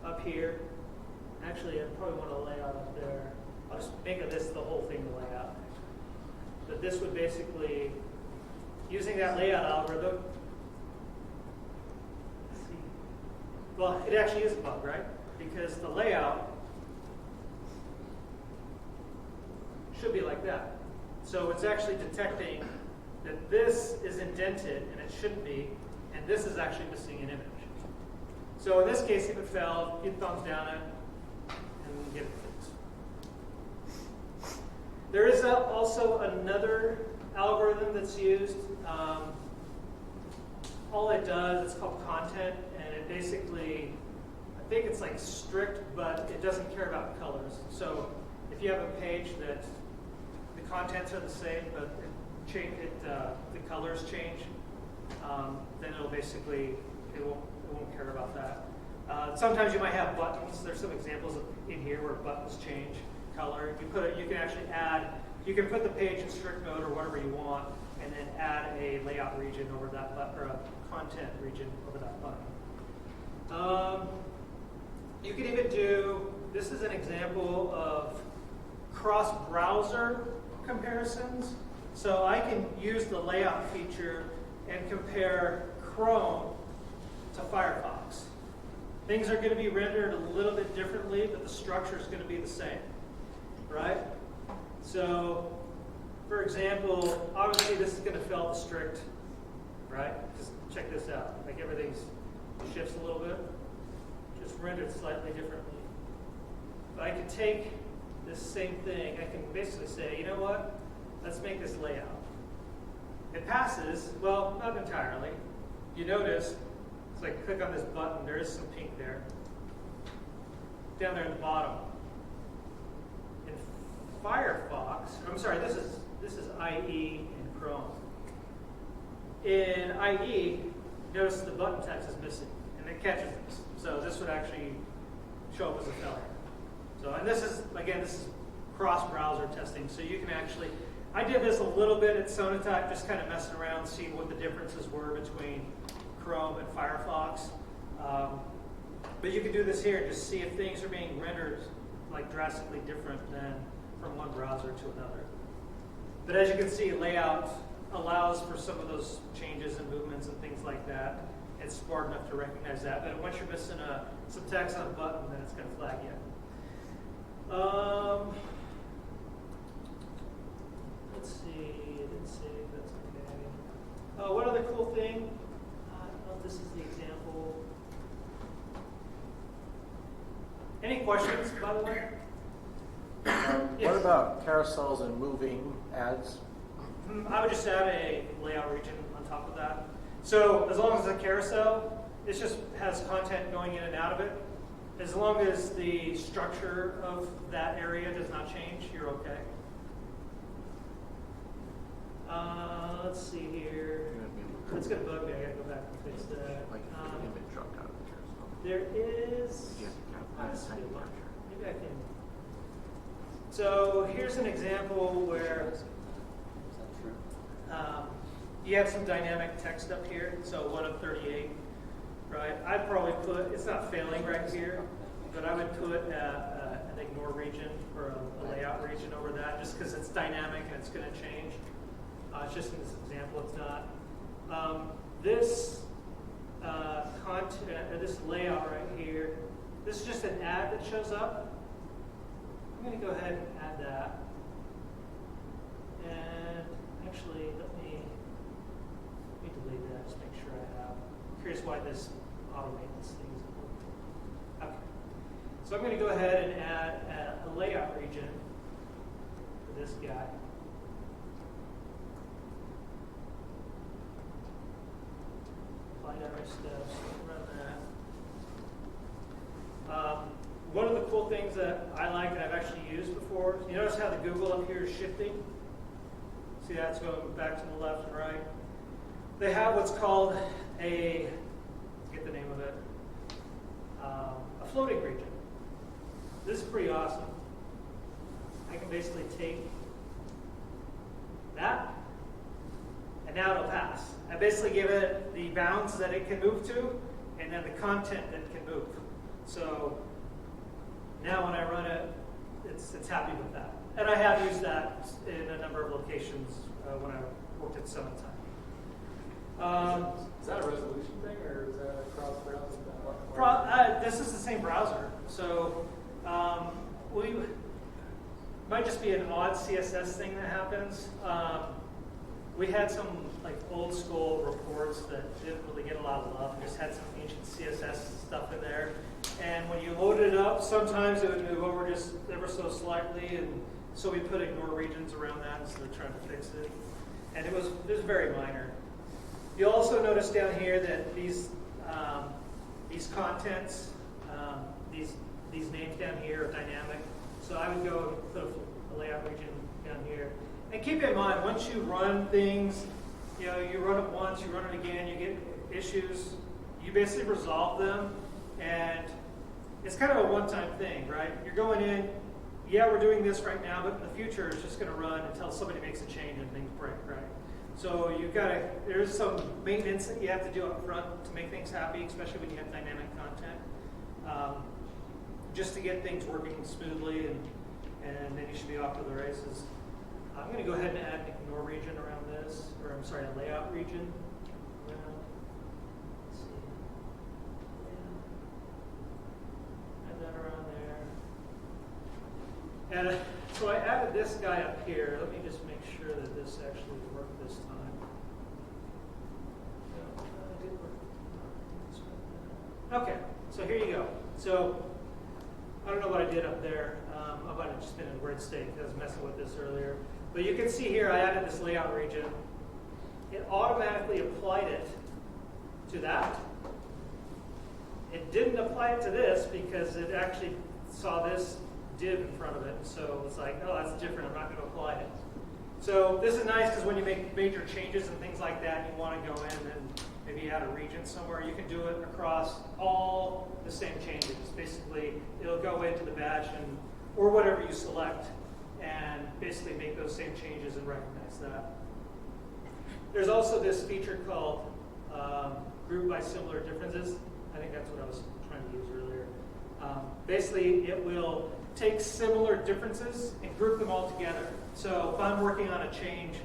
up here. Actually, I probably want to lay out up there. I'll just make this the whole thing to lay out. But this would basically, using that layout algorithm, let's see. Well, it actually is a bug, right? Because the layout should be like that. So it's actually detecting that this is indented and it shouldn't be, and this is actually missing an image. So in this case, if it fell, you'd thumbs down it and get it fixed. There is also another algorithm that's used. All it does, it's called content, and it basically, I think it's like strict, but it doesn't care about colors. So if you have a page that the contents are the same, but the colors change, then it'll basically, it won't care about that. Sometimes you might have buttons. There's some examples in here where buttons change color. You can actually add, you can put the page in strict mode or whatever you want, and then add a layout region over that button, or a content region over that button. You can even do, this is an example of cross-browser comparisons. So I can use the layout feature and compare Chrome to Firefox. Things are going to be rendered a little bit differently, but the structure is going to be the same, right? So, for example, obviously this is going to fail the strict, right? Just check this out. Like everything shifts a little bit, just rendered slightly differently. But I can take this same thing, I can basically say, you know what? Let's make this layout. It passes, well, not entirely. You notice, it's like click on this button, there is some pink there. Down there at the bottom. In Firefox, I'm sorry, this is IE in Chrome. In IE, notice the button text is missing, and it catches this. So this would actually show up as a failure. So, and this is, again, this is cross-browser testing, so you can actually, I did this a little bit at Sonatype, just kind of messing around, seeing what the differences were between Chrome and Firefox. But you can do this here and just see if things are being rendered like drastically different than from one browser to another. But as you can see, layout allows for some of those changes and movements and things like that. It's smart enough to recognize that. But once you're missing some text on a button, then it's going to flag you. Let's see. I didn't save. That's okay. One other cool thing. I don't know if this is the example. Any questions, by the way? Yes. What about carousels and moving ads? I would just add a layout region on top of that. So as long as it's a carousel, it just has content going in and out of it. As long as the structure of that area does not change, you're okay. Let's see here. That's going to bug me. I got to go back and fix that. Like if the image dropped out of the carousel. There is. You have to kind of That's a tiny good one. capture. Maybe I can. So here's an example where Is that true? you have some dynamic text up here. So 1 of 38, right? I'd probably put, it's not failing right here, but I would put an ignore region or a layout region over that just because it's dynamic and it's going to change. It's just in this example, it's not. This content, this layout right here, this is just an ad that shows up. I'm going to go ahead and add that. And actually, let me delete that, just make sure I have. I'm curious why this automates things. Okay. So I'm going to go ahead and add a layout region for this guy. Apply direct steps, run that. One of the cool things that I like that I've actually used before, you notice how the Google up here is shifting? See that's going back to the left and right? They have what's called I forget the name of it, a floating region. This is pretty awesome. I can basically take that, and now it'll pass. I basically give it the bounds that it can move to, and then the content that it can move. So now when I run it, it's happy with that. And I have used that in a number of locations when I worked at Summit Time. Is that a resolution thing, or is that a cross-browsing? This is the same browser. So we might just be an odd CSS thing that happens. We had some like old school reports that didn't really get a lot of love. We just had some ancient CSS stuff in there. And when you loaded it up, sometimes it would move over just ever so slightly, and so we put ignore regions around that instead of trying to fix it. And it was very minor. You'll also notice down here that these contents, these names down here are dynamic. So I would go and put a layout region down here. And keep in mind, once you run things, you run it once, you run it again, you get issues, you basically resolve them, and it's kind of a one-time thing, right? You're going in, yeah, we're doing this right now, but in the future, it's just going to run until somebody makes a change and things break, right? So there's some maintenance that you have to do up front to make things happy, especially when you have dynamic content, just to get things working smoothly, and then you should be off to the races. I'm going to go ahead and add an ignore region around this, or I'm sorry, a layout region. Let's see. Add that around there. And so I added this guy up here. Let me just make sure that this actually worked this time. Okay, so here you go. So I don't know what I did up there. I might have just been in a weird state. I was messing with this earlier. But you can see here I added this layout region. It automatically applied it to that. It didn't apply it to this because it actually saw this div in front of it. So it was like, oh, that's different. I'm not going to apply it. So this is nice because when you make major changes and things like that, you want to go in and maybe add a region somewhere. You can do it across all the same changes. Basically, it'll go into the batch or whatever you select, and basically make those same changes and recognize that. There's also this feature called group by similar differences. I think that's what I was trying to use earlier. Basically, it will take similar differences and group them all together. So if I'm working on a change,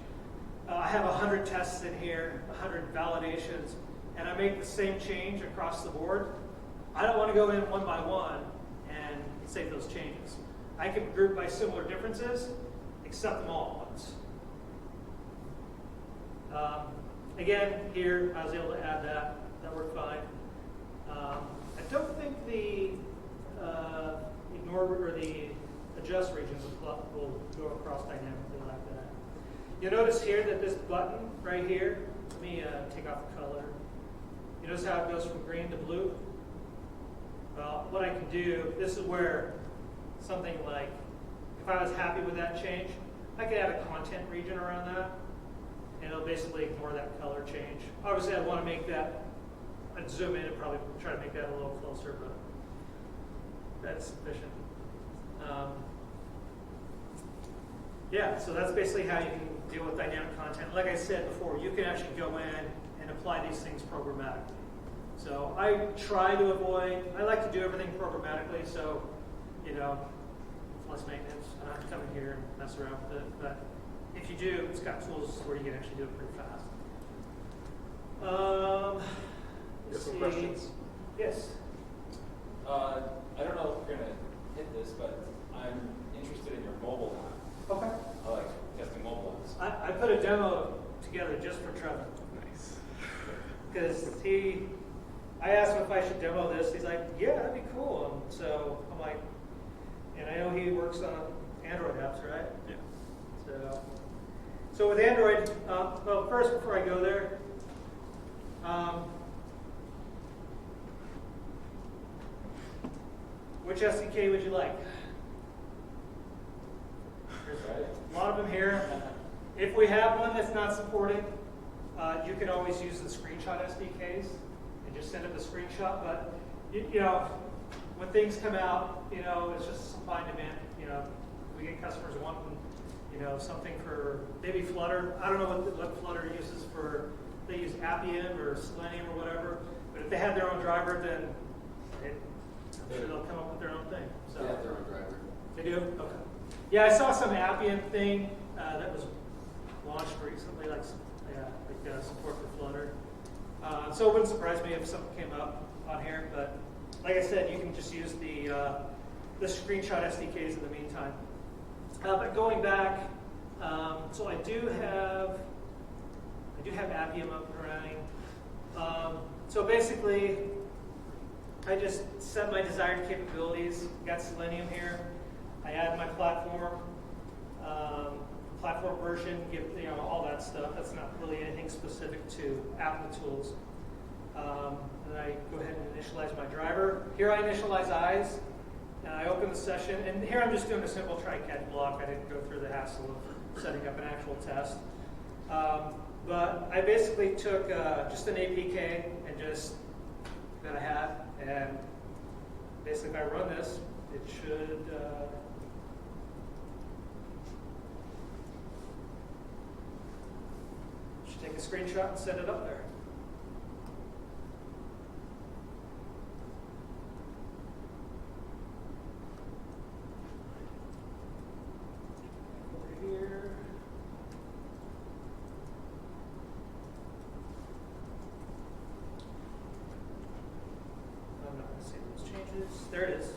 I have 100 tests in here, 100 validations, and I make the same change across the board. I don't want to go in one by one and save those changes. I can group by similar differences, accept them all at once. Again, here I was able to add that. That worked fine. I don't think the ignore or the adjust regions will go across dynamically like that. You'll notice here that this button right here, let me take off the color. You notice how it goes from green to blue? Well, what I can do, this is where something like, if I was happy with that change, I could add a content region around that, and it'll basically ignore that color change. Obviously, I want to make that, I'd zoom in and probably try to make that a little closer, but that's sufficient. Yeah, so that's basically how you can deal with dynamic content. Like I said before, you can actually go in and apply these things programmatically. So I try to avoid, I like to do everything programmatically, so, you know, less maintenance. I don't have to come in here and mess around with it. But if you do, it's got tools where you can actually do it pretty fast. You have some questions? Yes. I don't know if you're gonna hit this, but I'm interested in your mobile app. Okay. I like testing mobile apps. I put a demo together just for Trevor. Nice. Because I asked him if I should demo this. He's like, yeah, that'd be cool. And so I'm like, and I know he works on Android apps, right? Yeah. So with Android, well, first before I go there, which SDK would you like? There's a lot of them here. If we have one that's not supported, you can always use the screenshot SDKs and just send them the screenshot. But you know, when things come out, you know, it's just supply and demand. You know, we get customers wanting, you know, something for maybe Flutter. I don't know what Flutter uses for. They use Appium or Selenium or whatever. But if they have their own driver, then I'm sure they'll come up with their own thing. So They have their own driver. they do? Okay. Yeah, I saw some Appium thing that was launched recently, like support for Flutter. So it wouldn't surprise me if something came up on here. But like I said, you can just use the screenshot SDKs in the meantime. But going back, so I do have Appium up and running. So basically, I just set my desired capabilities. Got Selenium here. I add my platform version, give all that stuff. That's not really anything specific to Applitools. And I go ahead and initialize my driver. Here I initialize eyes, and I open the session. And here I'm just doing a simple try-catch block. I didn't go through the hassle of setting up an actual test. But I basically took just an APK and just that I had, and basically if I run this, it should take a screenshot and send it up there. Over here. I'm not going to save those changes. There it is.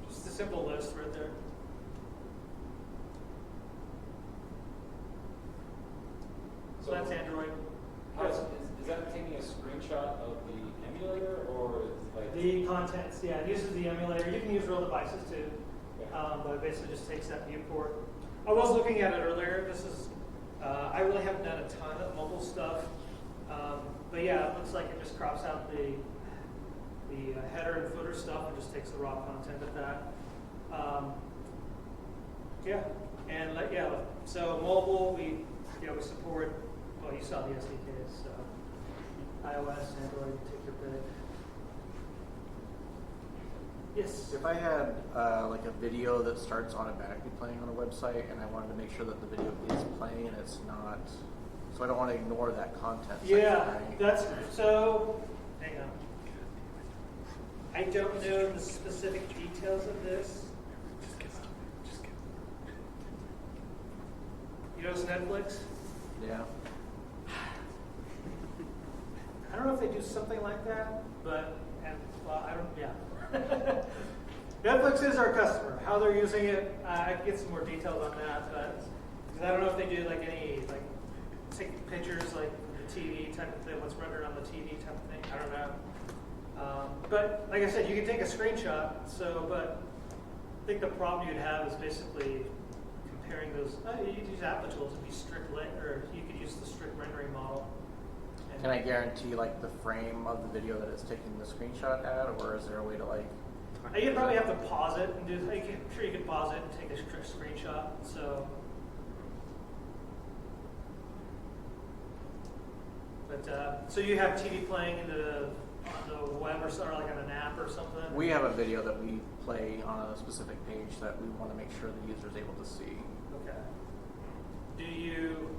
Just a simple list right there. So that's Android. Is that taking a screenshot of the emulator or like The contents, yeah, it uses the emulator. You can use real devices too, but it basically just takes that viewport. I was looking at it earlier. This is, I really haven't done a ton of mobile stuff, but yeah, it looks like it just crops out the header and footer stuff and just takes the raw content of that. So mobile, we support. Well, you saw the SDKs, so iOS, Android, take your pick. Yes. If I had like a video that starts automatically playing on a website, and I wanted to make sure that the video is playing and it's not, so I don't want to ignore that content. Yeah, section, right? that's, so, hang on. I don't know the specific details of this. You know, it's Netflix. Yeah. I don't know if they do something like that, but, and, well, I don't, yeah. Netflix is our customer. How they're using it, I can get some more details on that, but 'cause I don't know if they do like any, like, take pictures like the TV type of thing, what's rendered on the TV type of thing. I don't know. But like I said, you can take a screenshot. So, but I think the problem you'd have is basically comparing those. You could use Applitools and be strict, or you could use the strict rendering model. And Can I guarantee like the frame of the video that it's taking the screenshot at, or is there a way to like? You'd probably have to pause it and do. I'm sure you could pause it and take a screenshot. So. But, so you have TV playing on the web or something, like on an app or something? We have a video that we play on a specific page that we want to make sure the user is able to see. Okay. Do you,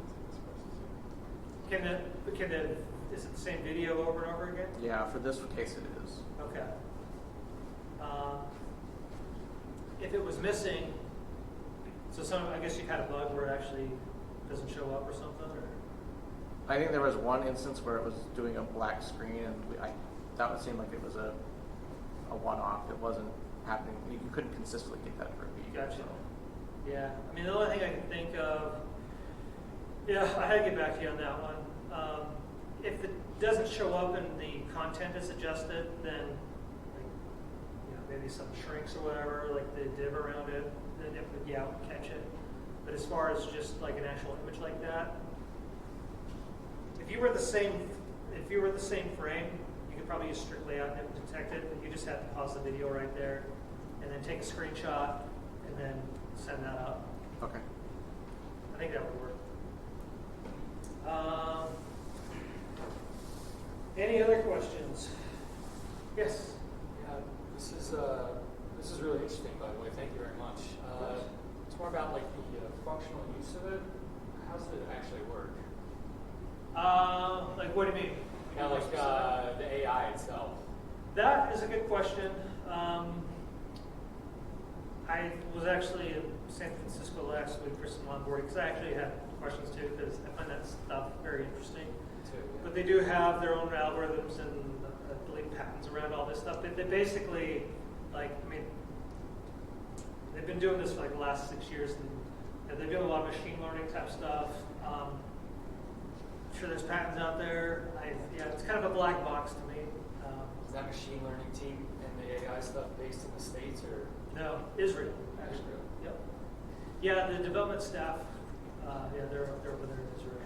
is it the same video over and over again? Yeah, for this case it is. Okay. If it was missing, so I guess you've had a bug where it actually doesn't show up or something, or? I think there was one instance where it was doing a black screen, and that would seem like it was a one-off. It wasn't happening. You couldn't consistently get that for a week. Gotcha. So. Yeah, I mean, the only thing I can think of, yeah, I had to get back to you on that one. If it doesn't show up and the content is adjusted, then like, you know, maybe something shrinks or whatever, like the div around it, then it would, yeah, would catch it. But as far as just like an actual image like that, if you were the same frame, you could probably use strict layout and it would detect it, but you just have to pause the video right there and then take a screenshot and then send that out. Okay. I think that would work. Any other questions? Yes. Yeah, this is really interesting, by the way. Thank you very much. It's more about like the functional use of it. How does it actually work? Like, what do you mean? You know, like the AI itself. That is a good question. I was actually in San Francisco last week for some onboarding because I actually had questions too, because I find that stuff very interesting. Too, yeah. But they do have their own algorithms and I believe patents around all this stuff. They basically, like, I mean, they've been doing this for like the last 6 years, and they do a lot of machine learning type stuff. I'm sure there's patents out there. Yeah, it's kind of a black box to me. Is that machine learning team and the AI stuff based in the States or? No, Israel, actually. Israel. Yep. Yeah, the development staff, yeah, they're over there in Israel.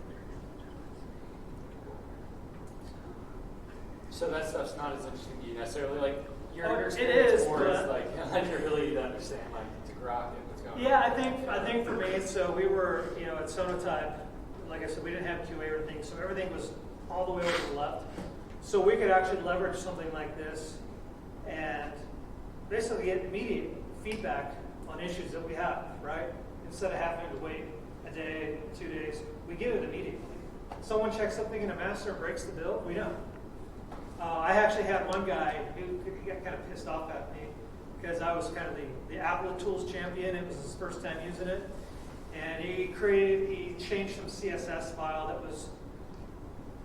So that stuff's not as interesting to you necessarily. Like your Oh, it experience is, more is but- like your ability to understand like to grok it, what's going Yeah, on. I think for me, so we were, you know, at Sonotype, like I said, we didn't have QA or anything, so everything was all the way over to the left. So we could actually leverage something like this and basically get immediate feedback on issues that we have, right? Instead of having to wait a day, 2 days, we get it immediately. Someone checks something in a master and breaks the bill, we know. I actually had one guy who got kind of pissed off at me because I was kind of the Applitools champion. It was his first time using it. And he changed some CSS file that was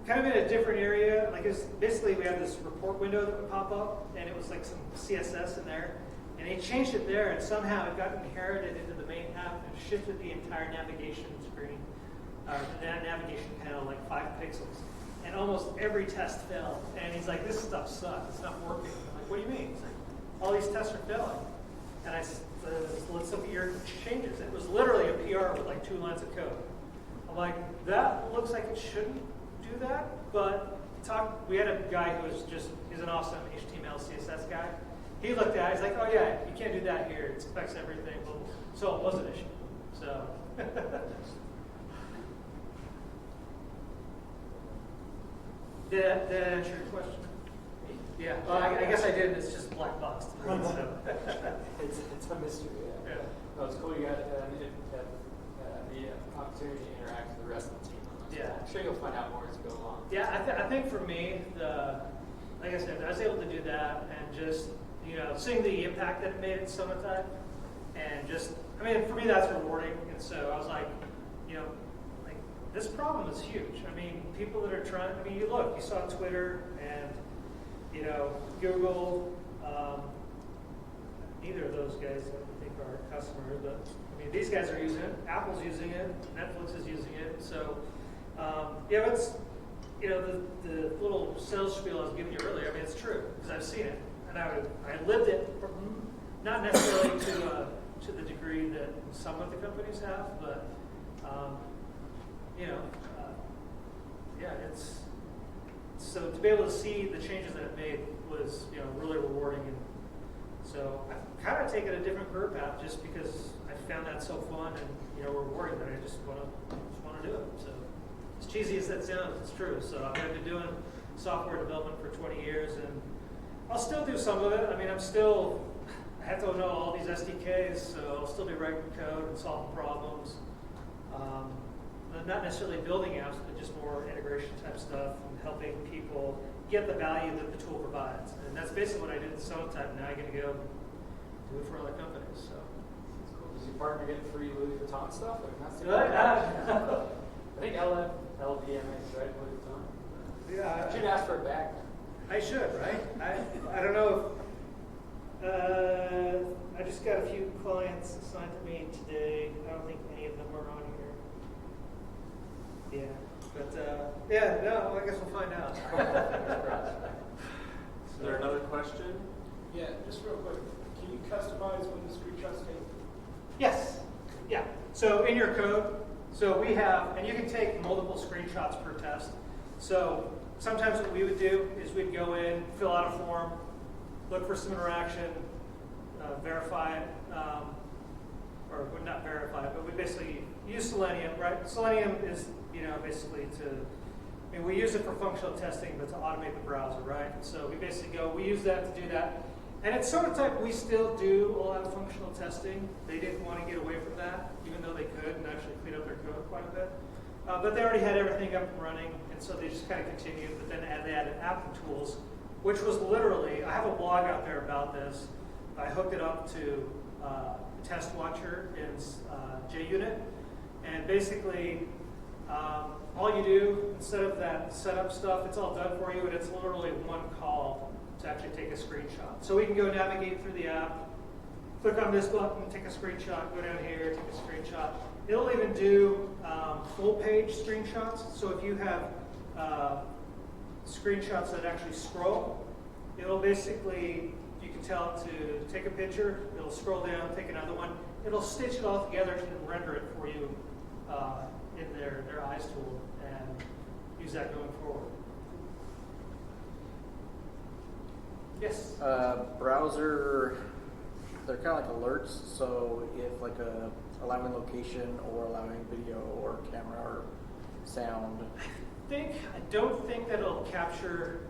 kind of in a different area. Like basically we had this report window that would pop up and it was like some CSS in there. And he changed it there and somehow it got inherited into the main app and shifted the entire navigation screen, that navigation panel like 5 pixels. And almost every test failed. And he's like, this stuff sucks, it's not working. I'm like, what do you mean? He's like, all these tests are failing. And I said, let's look at your changes. It was literally a PR with like 2 lines of code. I'm like, that looks like it shouldn't do that, but we had a guy who was he's an awesome HTML, CSS guy. He looked at it, he's like, oh yeah, you can't do that here. It affects everything. So it was an issue. So. Did that answer your question? Yeah, well, I guess I did, it's just a black box to me, so. It's a mystery, yeah. Yeah. No, it's cool you got the opportunity to interact with the rest of the team on this. Yeah. I'm sure you'll find out more as you go along. Yeah, I think for me, like I said, I was able to do that and just, seeing the impact that it made at Sonatype, and just, for me that's rewarding. And so I was like, like this problem is huge. People that are trying, you saw Twitter and, Google, neither of those guys I think are customers, but these guys are using it. Apple's using it. Netflix is using it. So, it's, the little sales spiel I was giving you earlier, it's true, because I've seen it. And I lived it, not necessarily to the degree that some of the companies have, but, it's, so to be able to see the changes that it made was, really rewarding. And so I've kind of taken a different career path just because I found that so fun and, rewarding that I just want to do it. So as cheesy as that sounds, it's true. So I've been doing software development for 20 years, and I'll still do some of it. I have to know all these SDKs, so I'll still be writing code and solving problems. Not necessarily building apps, but just more integration type stuff and helping people get the value that the tool provides. And that's basically what I did at Sonatype. Now I get to go do it for other companies. So. That's cool. Does your partner get free Louis Vuitton stuff? I think LVMH, right? Louis Vuitton. Yeah. You should ask for it back. I should, right? I don't know if, I just got a few clients assigned to me today. I don't think any of them are on here. Yeah, but no, I guess we'll find out. Is there another question? Yeah, just real quick, can you customize when the screenshots take? Yes, yeah. So in your code, so we have, and you can take multiple screenshots per test. So sometimes what we would do is we'd go in, fill out a form, look for some interaction, verify it, or would not verify it, but we basically use Selenium, right? Selenium is, basically we use it for functional testing, but to automate the browser, right? So we basically we use that to do that. And at Sonatype, we still do a lot of functional testing. They didn't want to get away from that, even though they could and actually clean up their code quite a bit. But they already had everything up and running, and so they just kind of continued. But then they added Applitools, which was literally, I have a blog out there about this. I hooked it up to Test Watcher in JUnit, and basically all you do, instead of that setup stuff, it's all done for you, and it's literally one call to actually take a screenshot. So we can go navigate through the app, click on this button, take a screenshot, go down here, take a screenshot. It'll even do full page screenshots. So if you have screenshots that actually scroll, it'll basically, you can tell it to take a picture, it'll scroll down, take another one. It'll stitch it all together and render it for you in their eyes tool, and use that going forward. Yes? Browser, they're kind of like alerts. So if like allowing location or allowing video or camera or sound. I don't think that it'll capture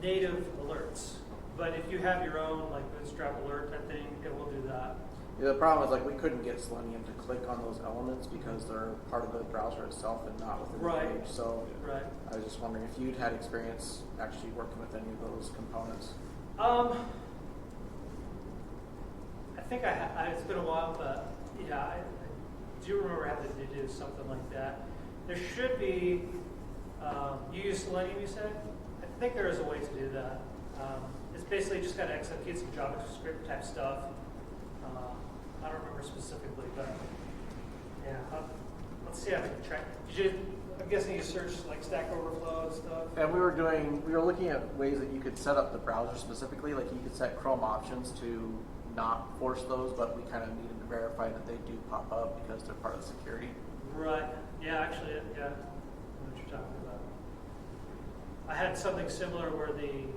native alerts. But if you have your own like Bootstrap alert type thing, it will do that. Yeah, the problem is we couldn't get Selenium to click on those elements because they're part of the browser itself and not within the page. So right. I was just wondering if you'd had experience actually working with any of those components. I think it's been a while, but yeah, I do remember having to do something like that. There should be, you use Selenium, you said? I think there is a way to do that. It's basically just got to execute some JavaScript type stuff. I don't remember specifically, but yeah, let's see how we can track. I'm guessing you searched like Stack Overflow and stuff. And we were looking at ways that you could set up the browser specifically, like you could set Chrome options to not force those, but we kind of needed to verify that they do pop up because they're part of the security. Right. Yeah, actually, yeah. I know what you're talking about. I had something similar where the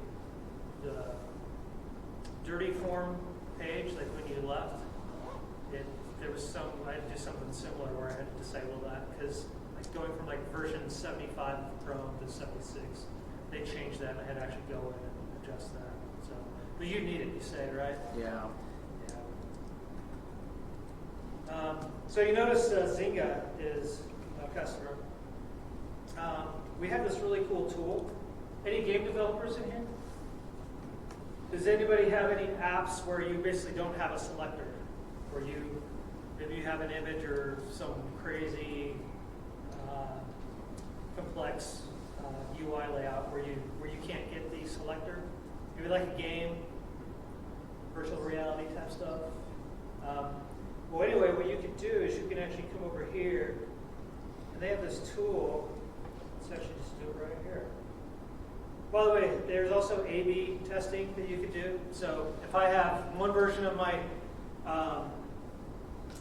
dirty form page, like when you left, I had to do something similar where I had to disable that because like going from like version 75 of Chrome to 76 they changed that, and I had to actually go in and adjust that. So, but you need it, you say, right? Yeah. Yeah. So you notice Zynga is a customer. We have this really cool tool. Any game developers in here? Does anybody have any apps where you basically don't have a selector? Where maybe you have an image or some crazy complex UI layout where you can't get the selector? Maybe like a game, virtual reality type stuff. Well, anyway, what you can do is you can actually come over here, and they have this tool. Let's actually just do it right here. By the way, there's also A/B testing that you could do. So if I have one version of my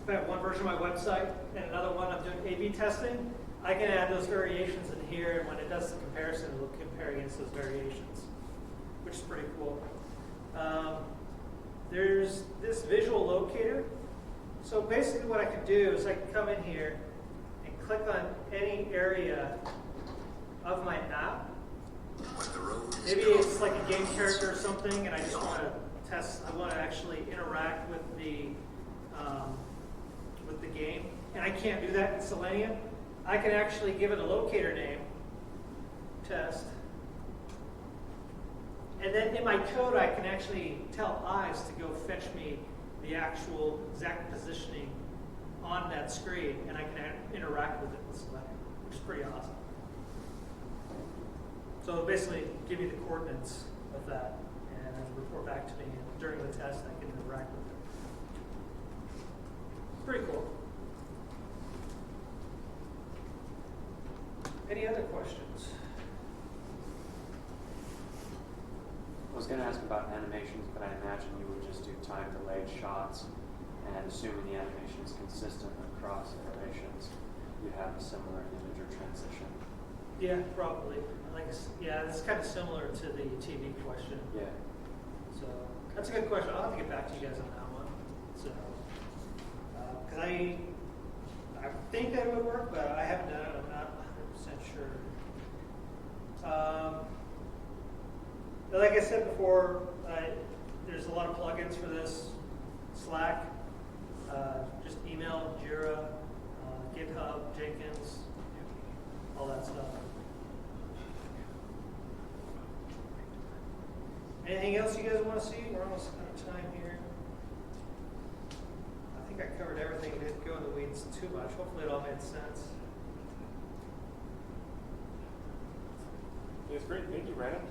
website and another one I'm doing A/B testing, I can add those variations in here, and when it does the comparison, it will compare against those variations, which is pretty cool. There's this visual locator. So basically what I can do is I can come in here and click on any area of my app. Maybe it's like a game character or something, and I just want to test, I want to actually interact with the game. And I can't do that in Selenium. I can actually give it a locator name, test. And then in my code, I can actually tell eyes to go fetch me the actual exact positioning on that screen, and I can interact with it with Selenium, which is pretty awesome. So basically, give me the coordinates of that, and then report back to me. And during the test, I can interact with it. Pretty cool. Any other questions? I was going to ask about animations, but I imagine you would just do time-delayed shots, and assuming the animation is consistent across iterations, you'd have a similar image or transition. Yeah, probably. Yeah, it's kind of similar to the TV question. Yeah. So that's a good question. I'll have to get back to you guys on that one. So, because I think that would work, but I haven't done it. I'm not 100% sure. Like I said before, there's a lot of plugins for this. Slack, just email, Jira, GitHub, Jenkins, all that stuff. Anything else you guys want to see? We're almost out of time here. I think I covered everything. I didn't go in the weeds too much. Hopefully it all made sense. It's great. Thank you, Brandon.